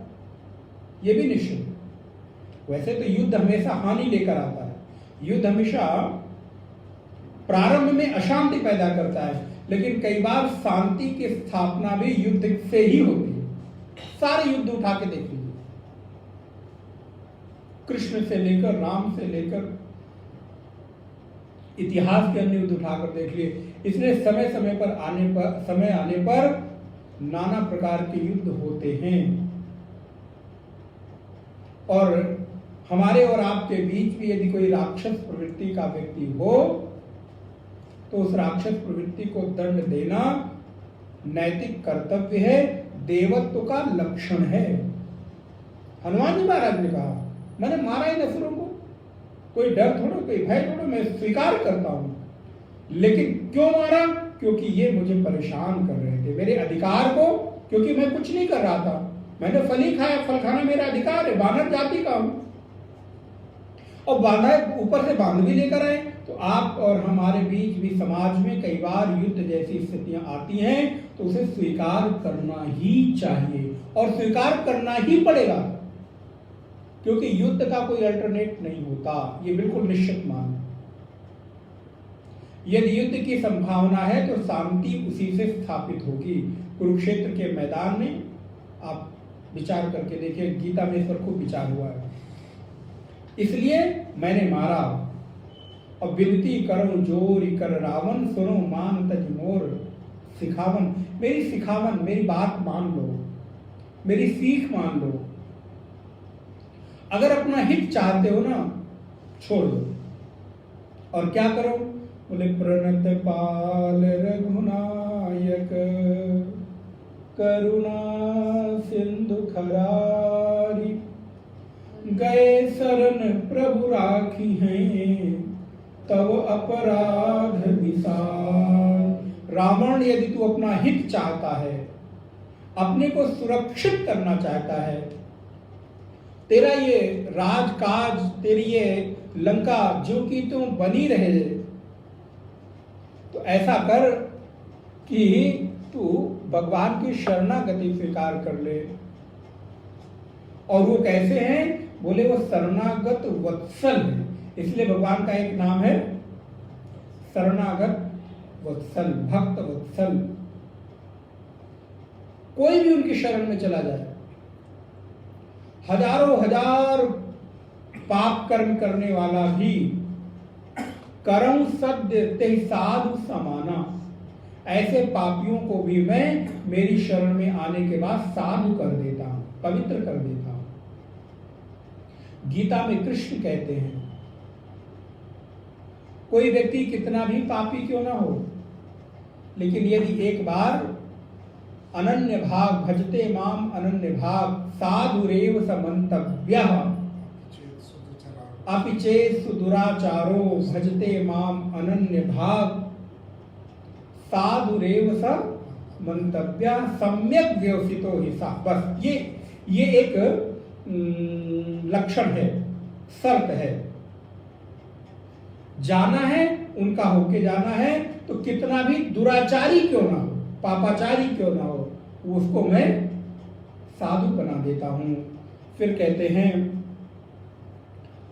Speaker 1: ये भी निश्चित। वैसे तो युद्ध हमेशा हानि लेकर आता है, युद्ध हमेशा प्रारंभ में अशांति पैदा करता है, लेकिन कई बार शांति की स्थापना भी युद्ध से ही होती है। सारे युद्ध उठा के देख लीजिए, कृष्ण से लेकर राम से लेकर इतिहास के अन्य युद्ध उठाकर देख लिए। इसलिए समय समय आने पर नाना प्रकार के युद्ध होते हैं। और हमारे और आपके बीच भी यदि कोई राक्षस प्रवृत्ति का व्यक्ति हो तो उस राक्षस प्रवृत्ति को दंड देना नैतिक कर्तव्य है, देवत्व का लक्षण है। हनुमान जी महाराज ने कहा, मैंने मारा इन असुरों को, कोई डर थोड़ा, कोई भय थोड़ा, मैं स्वीकार करता हूं, लेकिन क्यों मारा? क्योंकि ये मुझे परेशान कर रहे थे, मेरे अधिकार को, क्योंकि मैं कुछ नहीं कर रहा था, मैंने फल ही खाया, फल खाना मेरा अधिकार है, वानर जाति का हूं। और बांधा, ऊपर से बांध भी लेकर आए। तो आप और हमारे बीच भी समाज में कई बार युद्ध जैसी स्थितियां आती हैं, तो उसे स्वीकार करना ही चाहिए और स्वीकार करना ही पड़ेगा, क्योंकि युद्ध का कोई अल्टरनेट नहीं होता, ये बिल्कुल निश्चित मान। यदि युद्ध की संभावना है तो शांति उसी से स्थापित होगी। कुरुक्षेत्र के मैदान में आप विचार करके देखिए, गीता में इस पर खूब विचार हुआ है। इसलिए मैंने मारा, और विनती करो जोरी कर रावण, सुनो मान तज मोर सिखावन। मेरी सिखावन, मेरी बात मान लो, मेरी सीख मान लो। अगर अपना हित चाहते हो ना, छोड़ दो। और क्या करो? बोले प्रणत पाल रघुनायक, करुणा सिंधु खरारी, गए शरण प्रभु राखी हैं, तब अपराध विसार। रावण, यदि तू अपना हित चाहता है, अपने को सुरक्षित करना चाहता है, तेरा ये राजकाज, तेरी ये लंका जो कि तू बनी रहे, तो ऐसा कर कि तू भगवान की शरणागति स्वीकार कर ले। और वो कैसे हैं? बोले वो शरणागत वत्सल है। इसलिए भगवान का एक नाम है शरणागत वत्सल, भक्त वत्सल। कोई भी उनकी शरण में चला जाए, हजारों हजार पाप कर्म करने वाला भी करम सद्य ते साधु समाना, ऐसे पापियों को भी मैं मेरी शरण में आने के बाद साधु कर देता हूं, पवित्र कर देता हूं। गीता में कृष्ण कहते हैं, कोई व्यक्ति कितना भी पापी क्यों ना हो, लेकिन यदि एक बार अनन्य भाग भजते माम अनन्य भाग साधुरेव समन्तव्यः अपि चेत् सुदुराचारो भजते माम अनन्य भाग साधुरेव समन्तव्यः सम्यक व्यवसितो हि सः। बस ये एक लक्षण है, शर्त है। जाना है, उनका होके जाना है, तो कितना भी दुराचारी क्यों ना हो, पापाचारी क्यों ना हो, उसको मैं साधु बना देता हूं। फिर कहते हैं,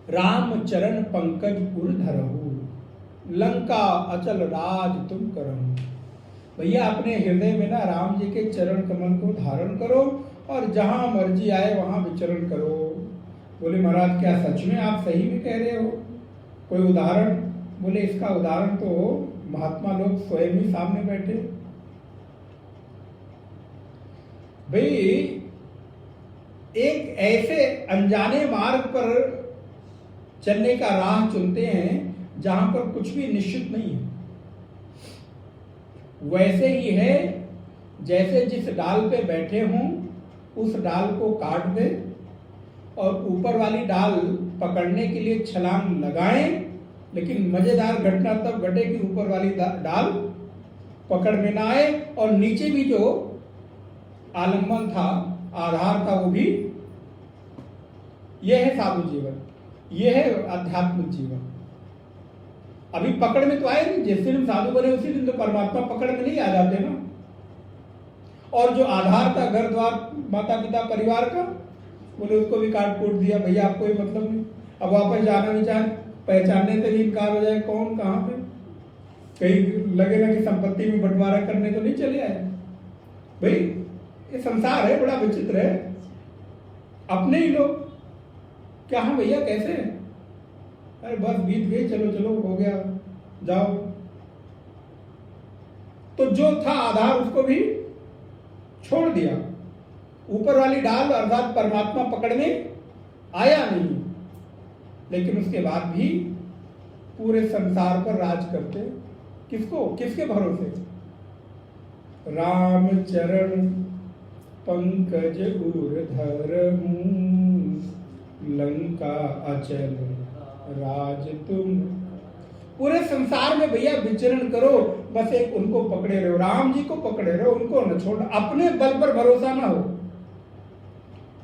Speaker 1: राम चरण पंकज पुर धरहु, लंका अचल राज तुम करहु। भैया अपने हृदय में ना राम जी के चरण कमल को धारण करो और जहाँ मर्जी आए वहाँ विचरण करो। बोले महाराज क्या सच में आप सही में कह रहे हो, कोई उदाहरण? बोले इसका उदाहरण तो महात्मा लोग स्वयं ही सामने बैठे। भाई एक ऐसे अनजाने मार्ग पर चलने का राह चुनते हैं जहां पर कुछ भी निश्चित नहीं है। वैसे ही है जैसे जिस डाल पे बैठे हों उस डाल को काट दे और ऊपर वाली डाल पकड़ने के लिए छलांग लगाएं, लेकिन मजेदार घटना तब घटे कि ऊपर वाली डाल पकड़ में ना आए और नीचे भी जो आलम्बन था, आधार था, वो भी। यह है साधु जीवन, यह है आध्यात्मिक जीवन। अभी पकड़ में तो आए नहीं, जिस दिन साधु बने उसी दिन तो परमात्मा पकड़ में नहीं आ जाते ना। और जो आधार था घर द्वार माता पिता परिवार का, बोले उसको भी काट कूट दिया, भैया आपको मतलब नहीं। अब वापस जाना नहीं चाहे, पहचानने से भी इनकार हो जाए कौन कहाँ पे, कहीं लगे ना कि संपत्ति में बंटवारा करने तो नहीं चले आए। भाई ये संसार है, बड़ा विचित्र है। अपने ही लोग क्या, हाँ भैया कैसे, अरे बस बीत गई, चलो चलो हो गया, जाओ। तो जो था आधार उसको भी छोड़ दिया, ऊपर वाली डाल अर्थात परमात्मा पकड़ने आया नहीं, लेकिन उसके बाद भी पूरे संसार पर राज करते। किसको, किसके भरोसे? राम चरण पंकज ऊर्ध्व लंका अचल राज तुम। पूरे संसार में भैया विचरण करो, बस एक उनको पकड़े रहो, राम जी को पकड़े रहो, उनको न छोड़। अपने बल पर भरोसा ना हो,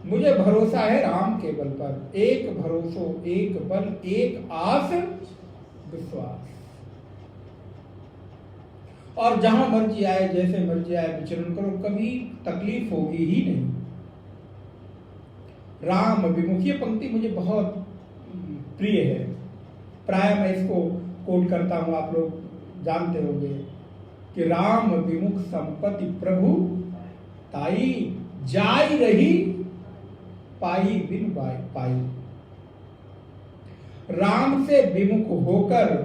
Speaker 1: मुझे भरोसा है राम के बल पर। एक भरोसो एक बल एक आस विश्वास। और जहां मर्जी आए जैसे मर्जी आए विचरण करो, कभी तकलीफ होगी ही नहीं। राम विमुख, ये पंक्ति मुझे बहुत प्रिय है। प्राय मैं इसको कोट करता हूं, आप लोग जानते होंगे कि राम विमुख संपत्ति प्रभु ताई, जाई रही पाई बिन पाई। राम से विमुख होकर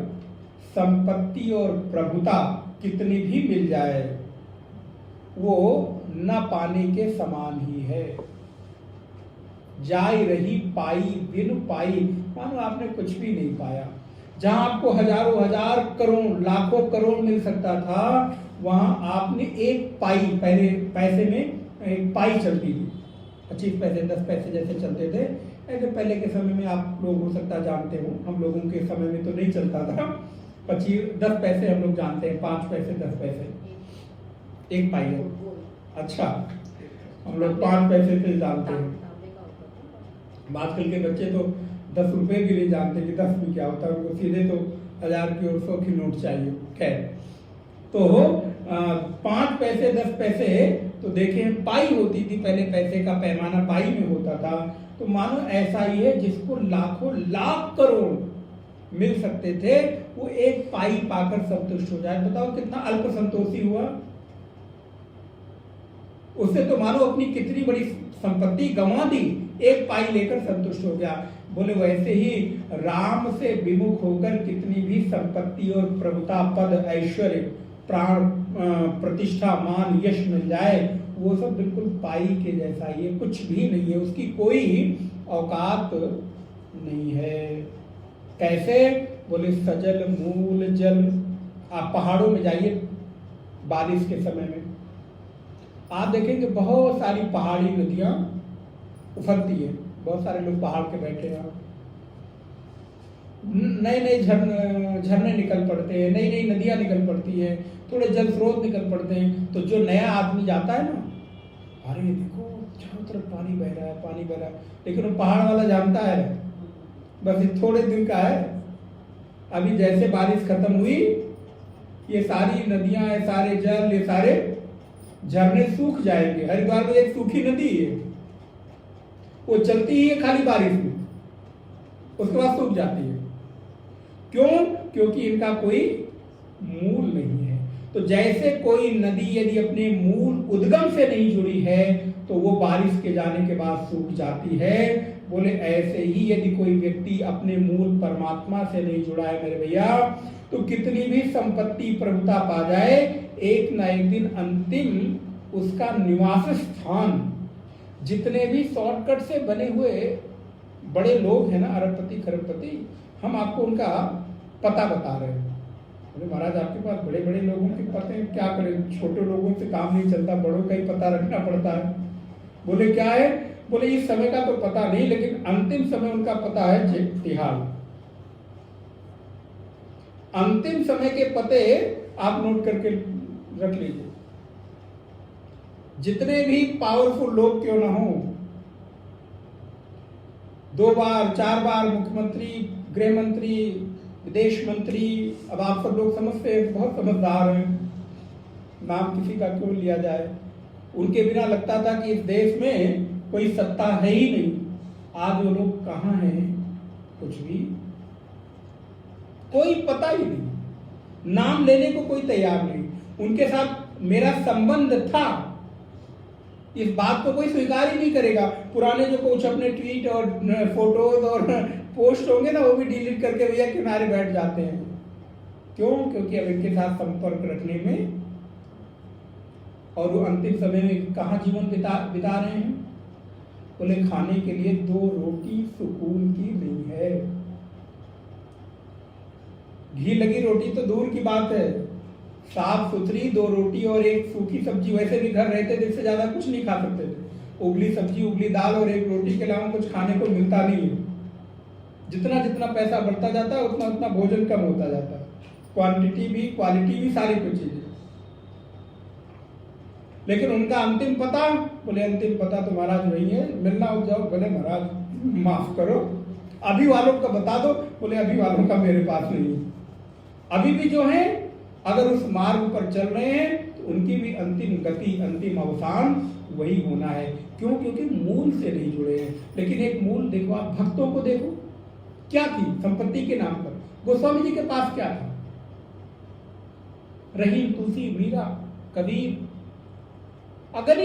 Speaker 1: संपत्ति और प्रभुता कितनी भी मिल जाए वो न पाने के समान ही है। जाई रही पाई बिन पाई, मानो आपने कुछ भी नहीं पाया। जहां आपको हजारों हजार करोड़ लाखों करोड़ मिल सकता था, वहां आपने एक पाई, पहले पैसे में एक पाई चलती थी, 25 पैसे 10 पैसे जैसे चलते थे। ऐसे पहले के समय में आप लोग हो सकता जानते हो, हम लोगों के समय में तो नहीं चलता था। 10 पैसे हम लोग जानते हैं, 5 पैसे 10 पैसे एक पाई है। अच्छा, हम लोग 5 पैसे से जानते हैं। आजकल के बच्चे तो 10 रुपए भी नहीं जानते कि 10 भी क्या होता है, उनको सीधे तो 1000 की और 100 की नोट चाहिए। खैर, तो 5 पैसे 10 पैसे तो देखें पाई होती थी पहले, पैसे का पैमाना पाई में होता था। तो मानो ऐसा ही है, जिसको लाखों लाख करोड़ मिल सकते थे वो एक पाई पाकर संतुष्ट हो जाए। बताओ कितना अल्प संतोषी हुआ। उससे तो मानो अपनी कितनी बड़ी संपत्ति गंवा दी, एक पाई लेकर संतुष्ट हो गया। बोले वैसे ही राम से विमुख होकर कितनी भी संपत्ति और प्रभुता, पद, ऐश्वर्य, प्राण प्रतिष्ठा, मान, यश मिल जाए, वो सब बिल्कुल पाई के जैसा ही है, कुछ भी नहीं है, उसकी कोई औकात नहीं है। कैसे? बोले सजल मूल जल। आप पहाड़ों में जाइए बारिश के समय में, आप देखेंगे बहुत सारी पहाड़ी नदियां उफलती है, बहुत सारे लोग पहाड़ के बैठे हैं, नए नए झरने निकल पड़ते हैं, नई नई नदियां निकल पड़ती है, थोड़े जल स्रोत निकल पड़ते हैं। तो जो नया आदमी जाता है ना, अरे देखो चारों तरफ पानी बह रहा है, पानी बह रहा है, लेकिन वो पहाड़ वाला जानता है बस ये थोड़े दिन का है। अभी जैसे बारिश खत्म हुई, ये सारी नदियां, ये सारे जल, ये सारे झरने सूख जाएंगे। हरिद्वार में एक सूखी नदी है, वो चलती ही है खाली बारिश में, उसके बाद सूख जाती है। क्यों? क्योंकि इनका कोई मूल नहीं है। तो जैसे कोई नदी यदि अपने मूल उद्गम से नहीं जुड़ी है तो वो बारिश के जाने के बाद सूख जाती है, बोले ऐसे ही यदि कोई व्यक्ति अपने मूल परमात्मा से नहीं जुड़ा है मेरे भैया, तो कितनी भी संपत्ति प्रभुता पा जाए, एक न एक दिन अंतिम उसका निवास स्थान, जितने भी शॉर्टकट से बने हुए बड़े लोग हैं ना, अरबपति खरबपति, हम आपको उनका पता बता रहे हैं। बोले महाराज आपके पास बड़े बड़े लोगों के पते हैं, क्या करें, छोटे लोगों से काम नहीं चलता, बड़ों का ही पता रखना पड़ता है। बोले क्या है? बोले इस समय का तो पता नहीं, लेकिन अंतिम समय उनका पता है तिहाड़। अंतिम समय के पते आप नोट करके रख लीजिए। जितने भी पावरफुल लोग क्यों ना हो, 2 बार 4 बार मुख्यमंत्री, गृह मंत्री, विदेश मंत्री, अब आप सब लोग समझते हैं, बहुत समझदार हैं, नाम किसी का क्यों लिया जाए, उनके बिना लगता था कि इस देश में कोई सत्ता है ही नहीं। आज वो लोग कहाँ हैं, कुछ भी कोई पता ही नहीं, नाम लेने को कोई तैयार नहीं। उनके साथ मेरा संबंध था, इस बात को कोई स्वीकार ही नहीं करेगा। पुराने जो कुछ अपने ट्वीट और फोटोज और पोस्ट होंगे ना, वो भी डिलीट करके भैया किनारे बैठ जाते हैं। क्यों? क्योंकि अब इनके साथ संपर्क रखने में, और वो अंतिम समय में कहाँ जीवन बिता रहे हैं? बोले खाने के लिए 2 रोटी सुकून की नहीं है। घी लगी रोटी तो दूर की बात है, साफ सुथरी 2 रोटी और 1 सूखी सब्जी, वैसे भी घर रहते थे, इससे ज्यादा कुछ नहीं खा सकते थे। उबली सब्जी, उबली दाल और 1 रोटी के अलावा कुछ खाने को मिलता नहीं है। जितना जितना पैसा बढ़ता जाता है उतना उतना भोजन कम होता जाता है, क्वांटिटी भी क्वालिटी भी, सारी कुछ चीजें। लेकिन उनका अंतिम पता, बोले अंतिम पता तो महाराज वही है, मिलना हो जाओ। बोले महाराज माफ करो, अभी वालों का बता दो। बोले अभी वालों का मेरे पास नहीं है। अभी भी जो है अगर उस मार्ग पर चल रहे हैं तो उनकी भी अंतिम गति, अंतिम अवसान वही होना है। क्यों? क्योंकि मूल से नहीं जुड़े हैं। लेकिन एक मूल देखो, आप भक्तों को देखो, क्या थी संपत्ति के नाम पर? गोस्वामी जी के पास क्या था? रहीम, तुलसी, मीरा, कबीर, अगर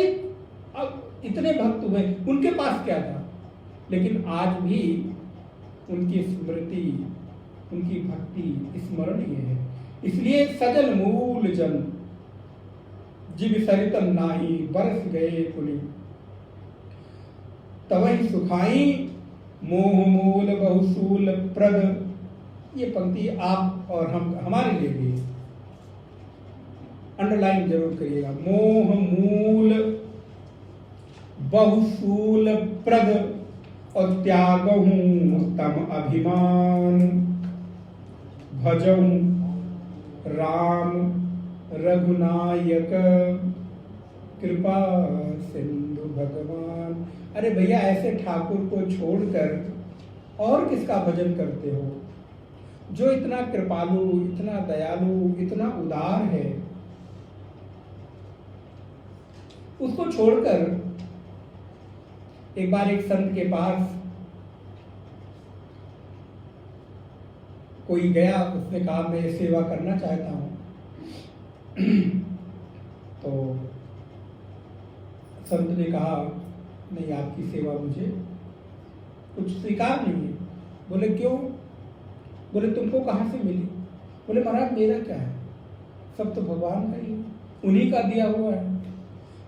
Speaker 1: अब इतने भक्त हुए, उनके पास क्या था? लेकिन आज भी उनकी स्मृति, उनकी भक्ति स्मरणीय है। इसलिए सजन मूल जन जिब सरितन नाही, बरस गए पुनि तवहि सुखाई, मोह मूल बहुसूल प्रद। ये पंक्ति आप और हम, हमारे लिए भी अंडरलाइन जरूर करिएगा। मोह मूल बहुसूल प्रद और त्यागहूं तम अभिमान, भजऊं राम रघुनायक कृपा सिंधु भगवान। अरे भैया, ऐसे ठाकुर को छोड़कर और किसका भजन करते हो, जो इतना कृपालु, इतना दयालु, इतना उदार है? उसको छोड़कर एक बार एक संत के पास कोई गया, उसने कहा मैं सेवा करना चाहता हूं। तो संत ने कहा नहीं, आपकी सेवा मुझे कुछ स्वीकार नहीं है। बोले क्यों? बोले तुमको कहां से मिली? बोले महाराज मेरा क्या है, सब तो भगवान का ही, उन्हीं का दिया हुआ है।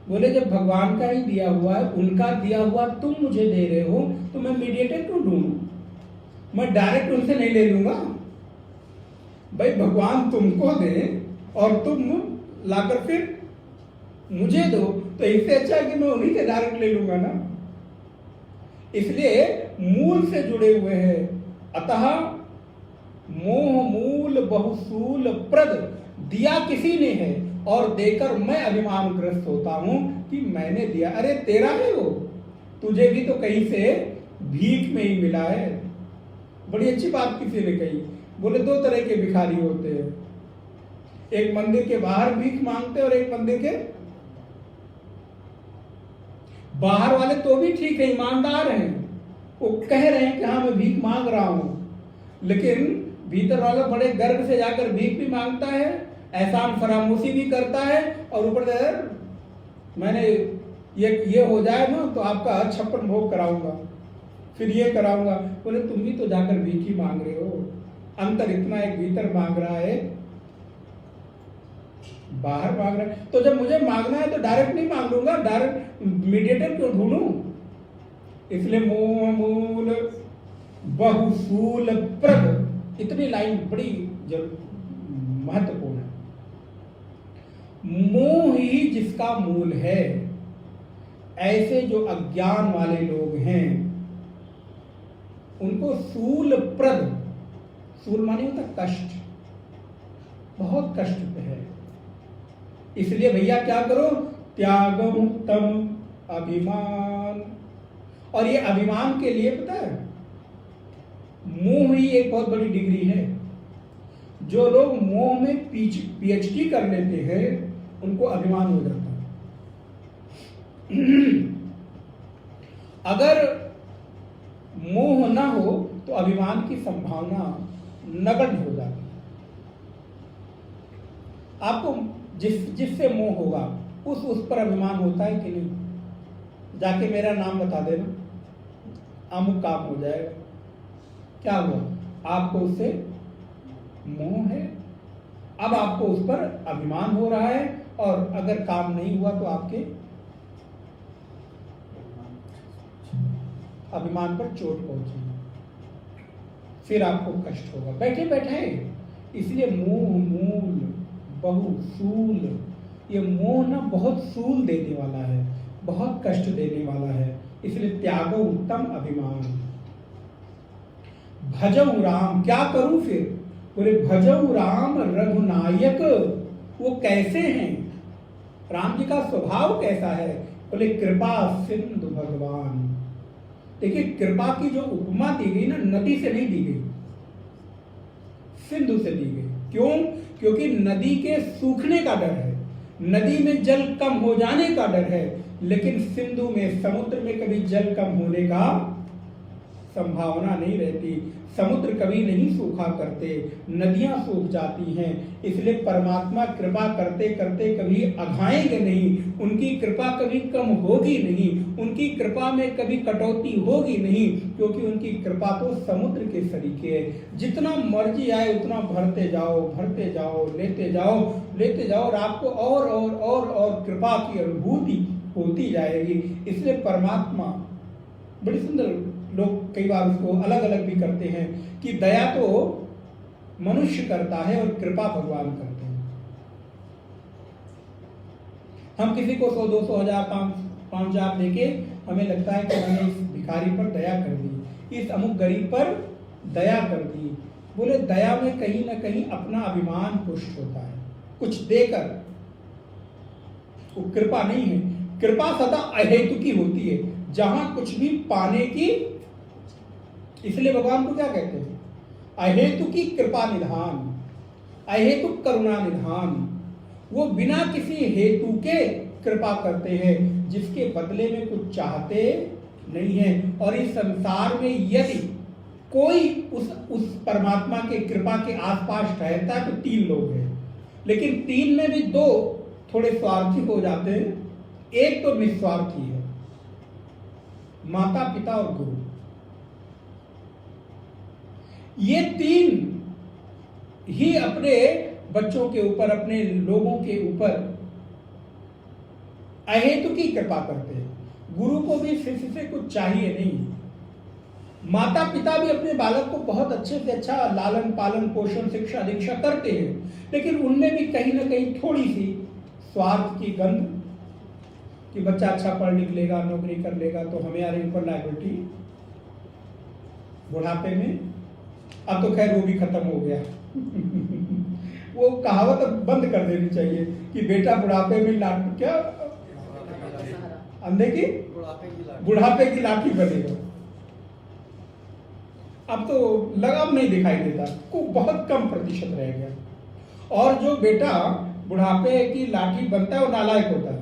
Speaker 1: बोले जब भगवान का ही दिया हुआ है, उनका दिया हुआ तुम मुझे दे रहे हो, तो मैं मीडिएटर क्यों ढूंढूं? मैं डायरेक्ट उनसे नहीं ले लूंगा। भाई भगवान तुमको दे और तुम लाकर फिर मुझे दो, तो इससे अच्छा है कि मैं उन्हीं से डायरेक्ट ले लूंगा ना। इसलिए मूल से जुड़े हुए हैं। अतः मोह मूल बहुसूल प्रद, दिया किसी ने है और देकर मैं अभिमानग्रस्त होता हूं कि मैंने दिया। अरे तेरा है वो, तुझे भी तो कहीं से भीख में ही मिला है। बड़ी अच्छी बात किसी ने कही। बोले 2 तरह के भिखारी होते हैं, एक मंदिर के बाहर भीख मांगते और एक मंदिर के बाहर वाले तो भी ठीक है, ईमानदार हैं, वो कह रहे हैं कि हाँ मैं भीख मांग रहा हूं, लेकिन भीतर वाला बड़े गर्व से जाकर भीख भी मांगता है एहसान फरामोशी भी करता है, और ऊपर से मैंने ये हो जाए ना तो आपका 56 भोग कराऊंगा, फिर ये कराऊंगा। बोले तुम भी तो जाकर भीख मांग रहे हो, अंतर इतना एक भीतर मांग रहा है, बाहर मांग रहा है। तो जब मुझे मांगना है तो डायरेक्ट नहीं मांग लूंगा, डायरेक्ट मीडिएटर क्यों ढूंढूं? इसलिए मोह मूल बहुसूल प्रद, इतनी लाइन बड़ी महत्वपूर्ण है। मोह ही जिसका मूल है, ऐसे जो अज्ञान वाले लोग हैं उनको सूल प्रद, सूल माने होता कष्ट, बहुत कष्ट है। इसलिए भैया क्या करो, त्यागम तम अभिमान। और ये अभिमान के लिए पता है, मोह ही एक बहुत बड़ी डिग्री है। जो लोग मोह में पीएचडी कर लेते हैं उनको अभिमान हो जाता है। अगर मोह ना हो तो अभिमान की संभावना नगण्य हो जाती है। आपको जिससे मोह होगा उस पर अभिमान होता है कि नहीं? जाके मेरा नाम बता देना, अमुक काम हो जाएगा। क्या हुआ? आपको उससे मोह है, अब आपको उस पर अभिमान हो रहा है, और अगर काम नहीं हुआ तो आपके अभिमान पर चोट पहुंचेगी, फिर आपको कष्ट होगा बैठे बैठे। इसलिए मोह मूल बहुसूल, ये मोह ना बहुत सूल देने वाला है, बहुत कष्ट देने वाला है। इसलिए त्यागो उत्तम अभिमान। भजऊ राम, क्या करूं फिर? बोले भजऊ राम रघुनायक। वो कैसे हैं? राम जी का स्वभाव कैसा है? बोले कृपा सिंधु भगवान। देखिए कृपा की जो उपमा दी गई ना, नदी से नहीं दी गई, सिंधु से दी गई। क्यों? क्योंकि नदी के सूखने का डर है, नदी में जल कम हो जाने का डर है, लेकिन सिंधु में, समुद्र में कभी जल कम होने का संभावना नहीं रहती। समुद्र कभी नहीं सूखा करते, नदियां सूख जाती हैं। इसलिए परमात्मा कृपा करते करते कभी अघाएंगे नहीं, उनकी कृपा कभी कम होगी नहीं, उनकी कृपा में कभी कटौती होगी नहीं, क्योंकि उनकी कृपा तो समुद्र के सरीखे है। जितना मर्जी आए उतना भरते जाओ, भरते जाओ, लेते जाओ, लेते जाओ, और आपको और कृपा की अनुभूति होती जाएगी। इसलिए परमात्मा, बड़ी सुंदर, लोग कई बार उसको अलग अलग भी करते हैं कि दया तो मनुष्य करता है और कृपा भगवान करते हैं। हम किसी को 100, 200, 1000, 5,000 देके हमें लगता है कि हमने इस भिखारी पर दया कर दी, इस अमुक गरीब पर दया कर दी। बोले दया में कहीं ना कहीं अपना अभिमान पुष्ट होता है, कुछ देकर। वो कृपा नहीं है। कृपा सदा अहेतुकी होती है, जहां कुछ भी पाने की। इसलिए भगवान को क्या कहते हैं? अहेतुकी कृपा निधान, अहेतुक करुणा निधान। वो बिना किसी हेतु के कृपा करते हैं, जिसके बदले में कुछ चाहते नहीं है। और इस संसार में यदि कोई उस परमात्मा के कृपा के आसपास ठहरता है तो 3 लोग हैं, लेकिन 3 में भी 2 थोड़े स्वार्थी हो जाते हैं। एक तो निस्वार्थी है, माता पिता और गुरु। ये 3 ही अपने बच्चों के ऊपर, अपने लोगों के ऊपर अहेतुकी कृपा करते हैं। गुरु को भी शिष्य से कुछ चाहिए नहीं। माता पिता भी अपने बालक को बहुत अच्छे से अच्छा लालन पालन पोषण शिक्षा दीक्षा करते हैं, लेकिन उनमें भी कहीं ना कहीं थोड़ी सी स्वार्थ की गंध, कि बच्चा अच्छा पढ़ लिख लेगा, नौकरी कर लेगा तो हमें यार ऊपर लायबिलिटी बुढ़ापे में। अब तो खैर वो भी खत्म हो गया। वो कहावत अब बंद कर देनी चाहिए कि बेटा बुढ़ापे में लाठी, क्या अंधे की बुढ़ापे की लाठी बनेगा। अब तो लगाव नहीं दिखाई देता, को बहुत कम प्रतिशत रह गया। और जो बेटा बुढ़ापे की लाठी बनता है वो नालायक होता है।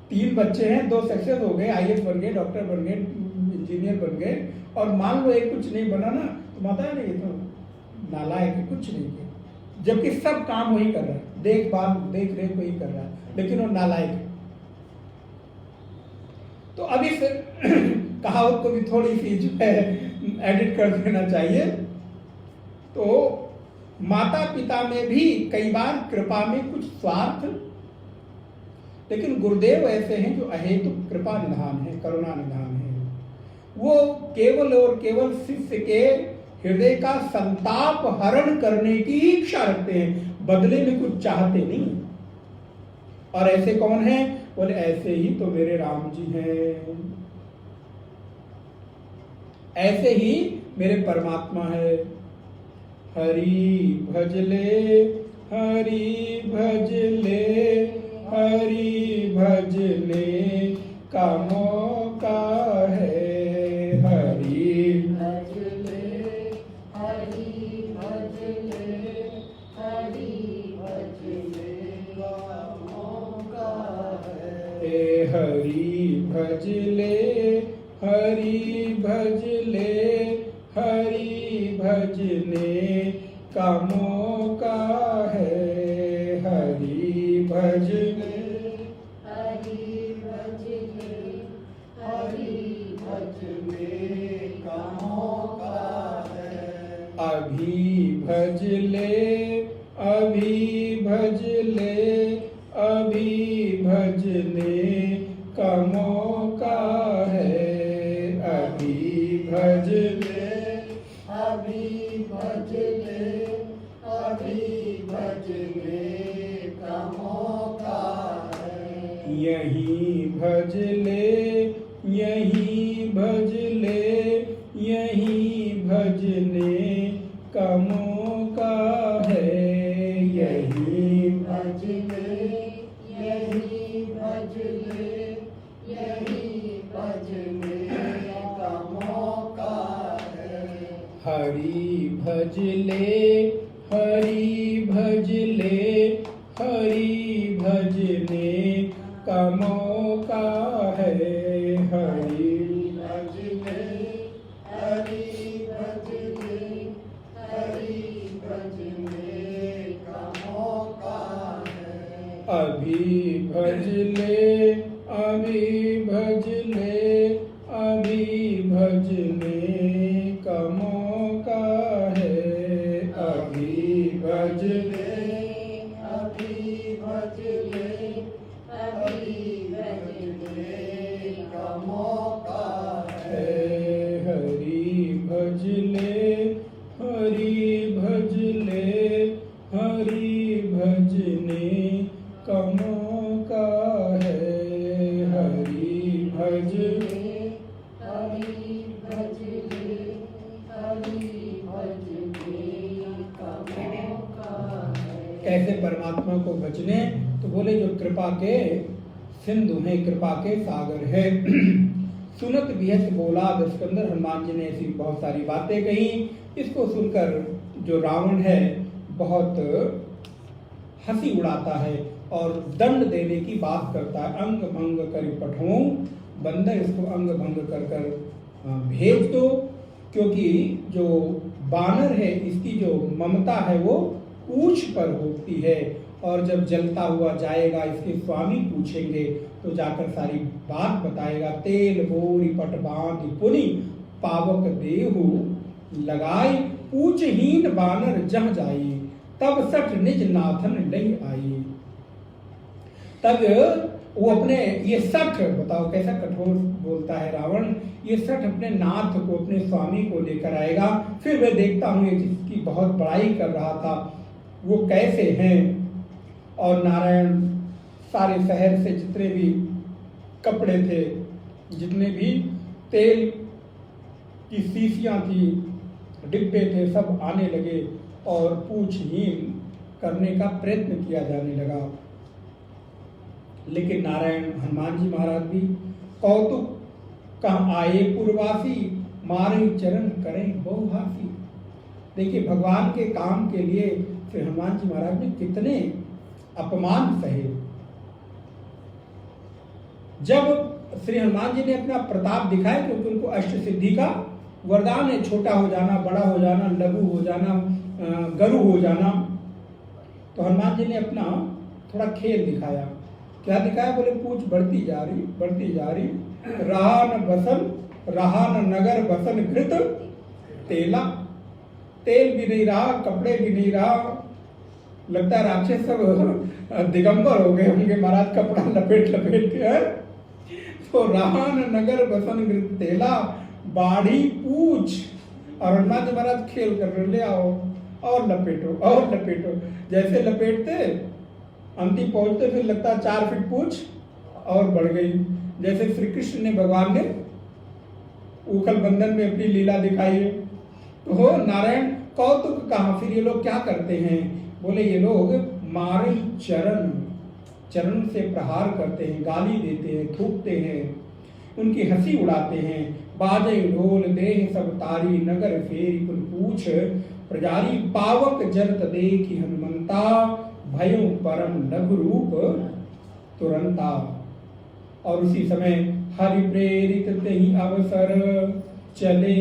Speaker 1: 3 बच्चे हैं, 2 सक्सेस हो गए, IAS बन गए, डॉक्टर बन गए, इंजीनियर बन गए, और मान लो एक कुछ नहीं बना ना, तो माता है ये तो नालायक है, कुछ नहीं किया। जबकि सब काम वही कर रहा है, देखभाल देख रेख वही कर रहा है, लेकिन वो नालायक है। तो अब इस कहावत को भी थोड़ी सी जो है एडिट कर देना चाहिए। तो माता पिता में भी कई बार कृपा में कुछ स्वार्थ, लेकिन गुरुदेव ऐसे हैं जो अहेतुक कृपा निधान है, करुणा निधान है। वो केवल और केवल शिष्य के हृदय का संताप हरण करने की इच्छा रखते हैं, बदले में कुछ चाहते नहीं। और ऐसे कौन है? बोले ऐसे ही तो मेरे राम जी हैं, ऐसे ही मेरे परमात्मा है। हरि भजले, हरि भजले, हरि भजले का मौका है। हरि
Speaker 2: भजले, हरि भजले, हरि भजले का मौका है।
Speaker 1: हरि भजले, हरि भजले, हरि भजने का मौका है। हरि भजले,
Speaker 2: हरि भजले, हरि भजले का मौका है।
Speaker 1: अभी भजले, अभी भजले, अभी भजने का मौका है। अभी भजले,
Speaker 2: अभी भजले, अभी भजले का मौका है।
Speaker 1: यहीं भजले, यहीं भजले, यहीं भजने का मौका है। यहीं
Speaker 2: भजले, यही भजले, यही भजले का मौका है।
Speaker 1: हरि भजले, हरि भजले, हरि भजने का मौका है। हरि
Speaker 2: भजले, हरि भजले, हरि भजले का मौका है।
Speaker 1: अभी भजले, अभी भजले, अभी भजने का मौका है। अभी भजले,
Speaker 2: अभी भजले, अभी भजले का मौका है।
Speaker 1: हरि भजले, हरि भजले, हरि भजने का मौका है। हरि भजले,
Speaker 2: हरि भजले, हरि भजले का मौका है।
Speaker 1: कैसे परमात्मा को भजने? तो बोले जो कृपा के सिंधु हैं, कृपा के सागर है। सुनत बिहस बोला दस्कंदर, हनुमान जी ने ऐसी बहुत सारी बातें कही। इसको सुनकर जो रावण है बहुत हंसी उड़ाता है और दंड देने की बात करता है। अंग भंग कर पठों बंदर, इसको अंग भंग कर कर भेज दो, क्योंकि जो बानर है इसकी जो ममता है वो पूंछ पर होती है, और जब जलता हुआ जाएगा इसके स्वामी पूछेंगे तो जाकर सारी बात बताएगा। तेल बोरी पट बांध पुनि पावक देहु लगाई, पूछहीन बानर जह जाई, तब सठ निज नाथन लई आई। तब वो अपने ये सठ, बताओ कैसा कठोर बोलता है रावण, ये सठ अपने नाथ को, अपने स्वामी को लेकर आएगा। फिर मैं देखता हूँ ये जिसकी बहुत बड़ाई कर रहा था वो कैसे हैं। और नारायण सारे शहर से जितने भी कपड़े थे, जितने भी तेल की शीशियाँ थी, डिब्बे थे, सब आने लगे और पूछहीन करने का प्रयत्न किया जाने लगा। लेकिन नारायण हनुमान जी महाराज भी कौतुक कहाँ आए पूर्वासी, मारे चरण करें बहुहासी। देखिए भगवान के काम के लिए श्री हनुमान जी महाराज ने कितने अपमान सहे। जब श्री हनुमान जी ने अपना प्रताप दिखाया, क्योंकि उनको अष्ट सिद्धि का वरदान है, छोटा हो जाना, बड़ा हो जाना, लघु हो जाना, गरु हो जाना, तो हनुमान जी ने अपना थोड़ा खेल दिखाया। क्या दिखाया? बोले पूछ बढ़ती जा रही, रहा न नगर बसन घृत तेला। तेल भी नहीं रहा, कपड़े भी नहीं रहा, लगता है राक्षस सब दिगंबर हो गए होंगे महाराज, कपड़ा लपेट लपेट के। है तो रहा न नगर बसन घृत तेला, बाढ़ी पूछ। और हनुमान जी महाराज खेल कर रहे, ले आओ और लपेटो। जैसे लपेटते अंतिम पहुंचते फिर लगता 4 फीट पूछ और बढ़ गई। जैसे श्री कृष्ण ने, भगवान ने उखल बंधन में अपनी लीला दिखाई है। तो हो नारायण कौतुक कहा। फिर ये लोग क्या करते हैं? बोले ये लोग मारे चरण से प्रहार करते हैं, गाली देते हैं, थूकते हैं, उनकी हंसी उड़ाते हैं। बाजे ढोल देह सब तारी, नगर फेरी कुल पूछ प्रजारी। पावक जरत देखी हनुमंता, भयो परम लघु रूप तुरंता। और उसी समय हरि प्रेरित तेहि अवसर, चले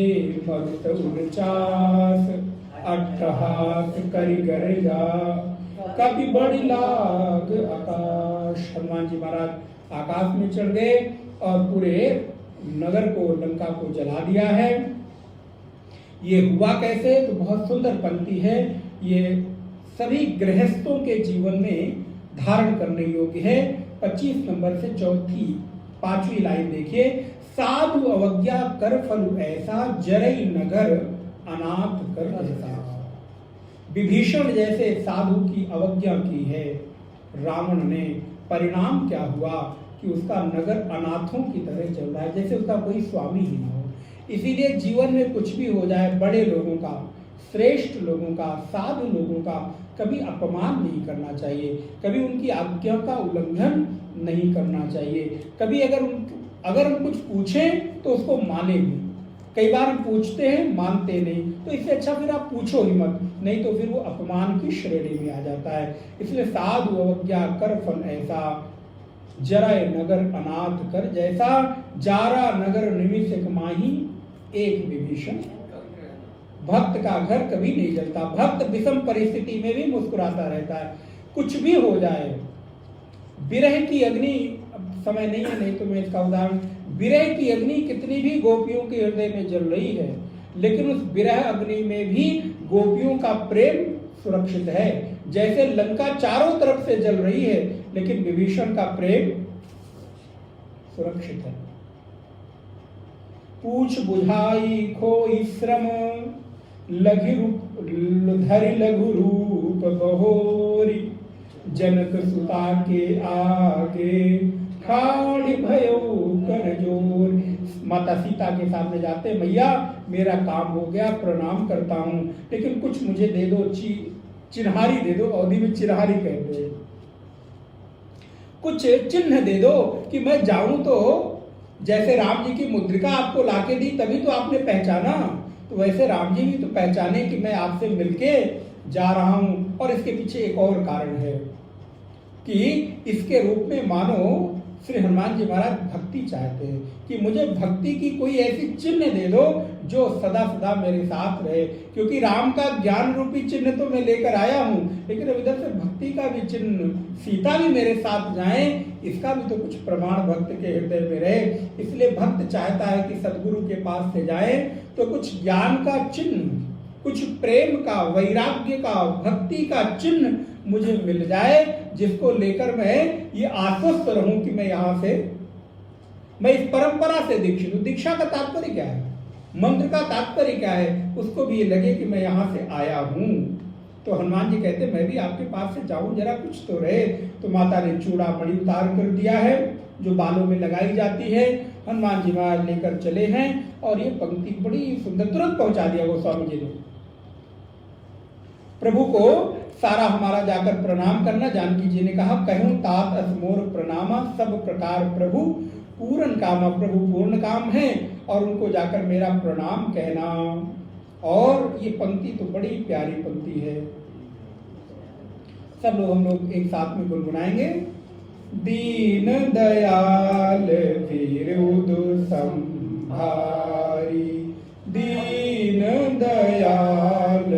Speaker 1: मरुत उनचास, अट्टहास करि गर्जा, कभी बड़ी लाग आकाश। हनुमान जी महाराज आकाश में चढ़ गए और पूरे नगर को, लंका को जला दिया है। ये हुआ कैसे? तो बहुत सुंदर पंक्ति है, ये सभी गृहस्थों के जीवन में धारण करने योग्य है। 25 नंबर से 5वीं लाइन देखिए। साधु अवज्ञा कर फलु ऐसा, जरई नगर अनाथ कर जैसा। विभीषण जैसे साधु की अवज्ञा की है रावण ने, परिणाम क्या हुआ कि उसका नगर अनाथों की तरह चल रहा है, जैसे उसका कोई स्वामी ही ना हो। इसीलिए जीवन में कुछ भी हो जाए, बड़े लोगों का, श्रेष्ठ लोगों का, साधु लोगों का कभी अपमान नहीं करना चाहिए, कभी उनकी आज्ञा का उल्लंघन नहीं करना चाहिए। कभी अगर हम कुछ पूछें तो उसको माने भी। कई बार हम पूछते हैं, मानते नहीं, तो इससे अच्छा फिर आप पूछो ही मत, नहीं तो फिर वो अपमान की श्रेणी में आ जाता है। इसलिए साधु अवज्ञा कर फल ऐसा, जरय नगर अनाथ कर जैसा, जारा नगर निमिषक माही, एक विभीषण। भक्त का घर कभी नहीं जलता। भक्त विषम परिस्थिति में भी मुस्कुराता रहता है। कुछ भी हो जाए, विरह की अग्नि, समय नहीं है नहीं तो मैं इसका उदाहरण, विरह की अग्नि कितनी भी गोपियों के हृदय में जल रही है, लेकिन उस विरह अग्नि में भी गोपियों का प्रेम सुरक्षित है। जैसे लंका चारों तरफ से जल रही है, लेकिन विभीषण का प्रेम सुरक्षित है। पूछ बुझाई खोई श्रम, धरि लघु रूप बहोरी, जनक सुता के आगे खाड़ी भयो कर जोर। माता सीता के सामने जाते, मैया मेरा काम हो गया, प्रणाम करता हूँ, लेकिन कुछ मुझे दे दो, चिन्हारी दे दो, अवधि में चिन्हारी कहते हैं, कुछ चिन्ह दे दो कि मैं जाऊं तो, जैसे राम जी की मुद्रिका आपको लाके दी तभी तो आपने पहचाना, तो वैसे राम जी भी तो पहचाने कि मैं आपसे मिलके जा रहा हूं। और इसके पीछे एक और कारण है कि इसके रूप में मानो श्री हनुमान जी महाराज भक्ति चाहते हैं कि मुझे भक्ति की कोई ऐसी चिन्ह दे दो जो सदा सदा मेरे साथ रहे, क्योंकि राम का ज्ञान रूपी चिन्ह तो मैं लेकर आया हूं, लेकिन अब इधर से भक्ति का भी चिन्ह, सीता भी मेरे साथ जाए, इसका भी तो कुछ प्रमाण भक्त के हृदय में रहे। इसलिए भक्त चाहता है कि सदगुरु के पास से जाए तो कुछ ज्ञान का चिन्ह, कुछ प्रेम का, वैराग्य का, भक्ति का चिन्ह मुझे मिल जाए, जिसको लेकर मैं ये आश्वस्त रहूं कि मैं यहां से, मैं इस परंपरा से दीक्षित हूं। दीक्षा का तात्पर्य क्या है, मंत्र का तात्पर्य क्या है, उसको भी ये लगे कि मैं यहां से आया हूं। तो हनुमान जी कहते मैं भी आपके पास से जाऊं, जरा कुछ तो रहे। तो माता ने चूड़ामणि उतार कर दिया है जो बालों में लगाई जाती है, हनुमान जी महाराज लेकर चले हैं। और ये पंक्ति बड़ी सुंदर, तुरंत पहुंचा दिया गोस्वामी जी ने। प्रभु को सारा हमारा जाकर प्रणाम करना। जानकी जी ने कहा कहूं तात असमोर प्रणामा, सब प्रकार प्रभु पूर्ण कामा, प्रभु पूर्ण काम है और उनको जाकर मेरा प्रणाम कहना। और ये पंक्ति तो बड़ी प्यारी पंक्ति है, सब लोग हम लोग एक साथ में गुनगुनाएंगे। दीन दयाल विरुद संभारी, दीन दयाल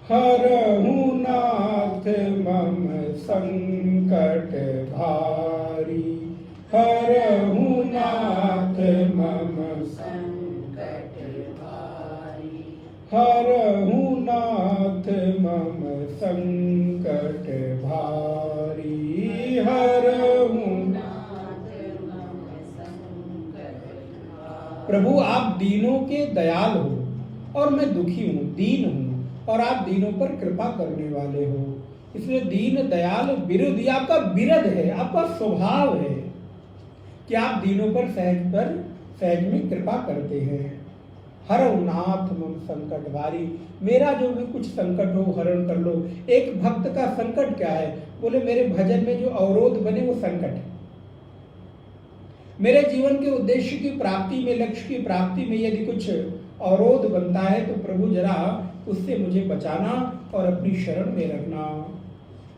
Speaker 1: हरहु नाथ मम संकट भारी, हरहु नाथ मम
Speaker 2: संकट भारी,
Speaker 1: हरहु नाथ मम संकट भारी, हरहु।
Speaker 2: नाथ मम संकट भारी।
Speaker 1: प्रभु आप दीनों के दयाल हो और मैं दुखी हूँ, दीन हूँ, और आप दीनों पर कृपा करने वाले हो। इसलिए दीन दयाल विरुद्ध, ये आपका विरध है, आपका स्वभाव है कि आप दीनों पर सहज में कृपा करते हैं। हरहु नाथ मम संकट भारी, मेरा जो भी कुछ संकट हो हरण कर लो। एक भक्त का संकट क्या है? बोले मेरे भजन में जो अवरोध बने वो संकट है। मेरे जीवन के उद्देश्य की प्राप्ति में, लक्ष्य की प्राप्ति में यदि कुछ अवरोध बनता है तो प्रभु जरा उससे मुझे बचाना और अपनी शरण में रखना।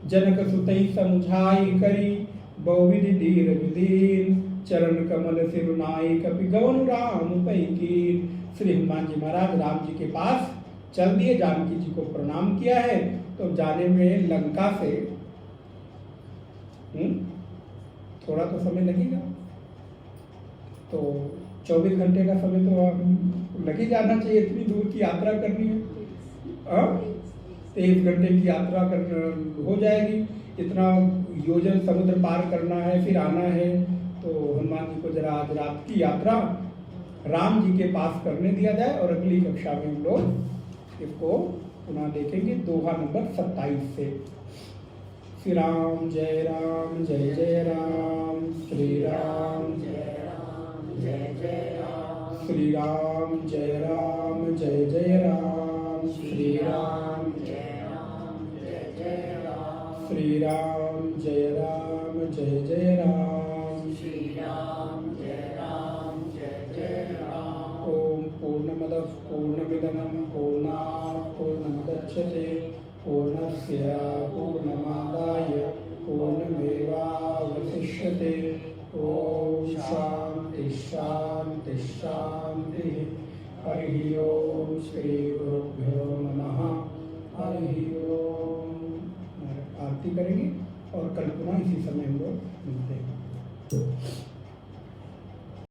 Speaker 1: जनक सुतई समुझाई करी, बहुविधि धीरज दीन, चरण कमल सिरुनाई कपि गवन राम पै कीन। श्री हनुमान जी महाराज राम जी के पास चल दिए, जानकी जी को प्रणाम किया है। तो जाने में लंका से थोड़ा तो समय लगेगा, तो 24 घंटे का समय तो लग ही जाना चाहिए, इतनी दूर की यात्रा करनी है। 23 घंटे की यात्रा हो जाएगी। इतना योजन समुद्र पार करना है, फिर आना है, तो हनुमान जी को जरा आज रात की यात्रा राम जी के पास करने दिया जाए, और अगली कक्षा में हम लोग इसको पुनः देखेंगे दोहा नंबर 27 से। श्री राम जय राम, जय जय राम, श्री राम
Speaker 2: जय राम, जय जय राम,
Speaker 1: श्री राम जय राम, जय जय राम, श्री राम
Speaker 2: जय राम, जय जय राम,
Speaker 1: श्री राम जय राम, जय जय राम,
Speaker 2: श्री राम जय राम, जय जय राम।
Speaker 1: ओम पूर्णमदः पूर्णमिदं पूर्णात् पूर्णमुदच्यते पूर्णस्य पूर्णमादाय पूर्णमेवावशिष्यते। ओम शांति शांति शांति। हरि ओम श्री गुरुभ्यो नमः। हरि ओम। आरती करेंगे और कल पुनः इसी समय हम लोग मिलते हैं।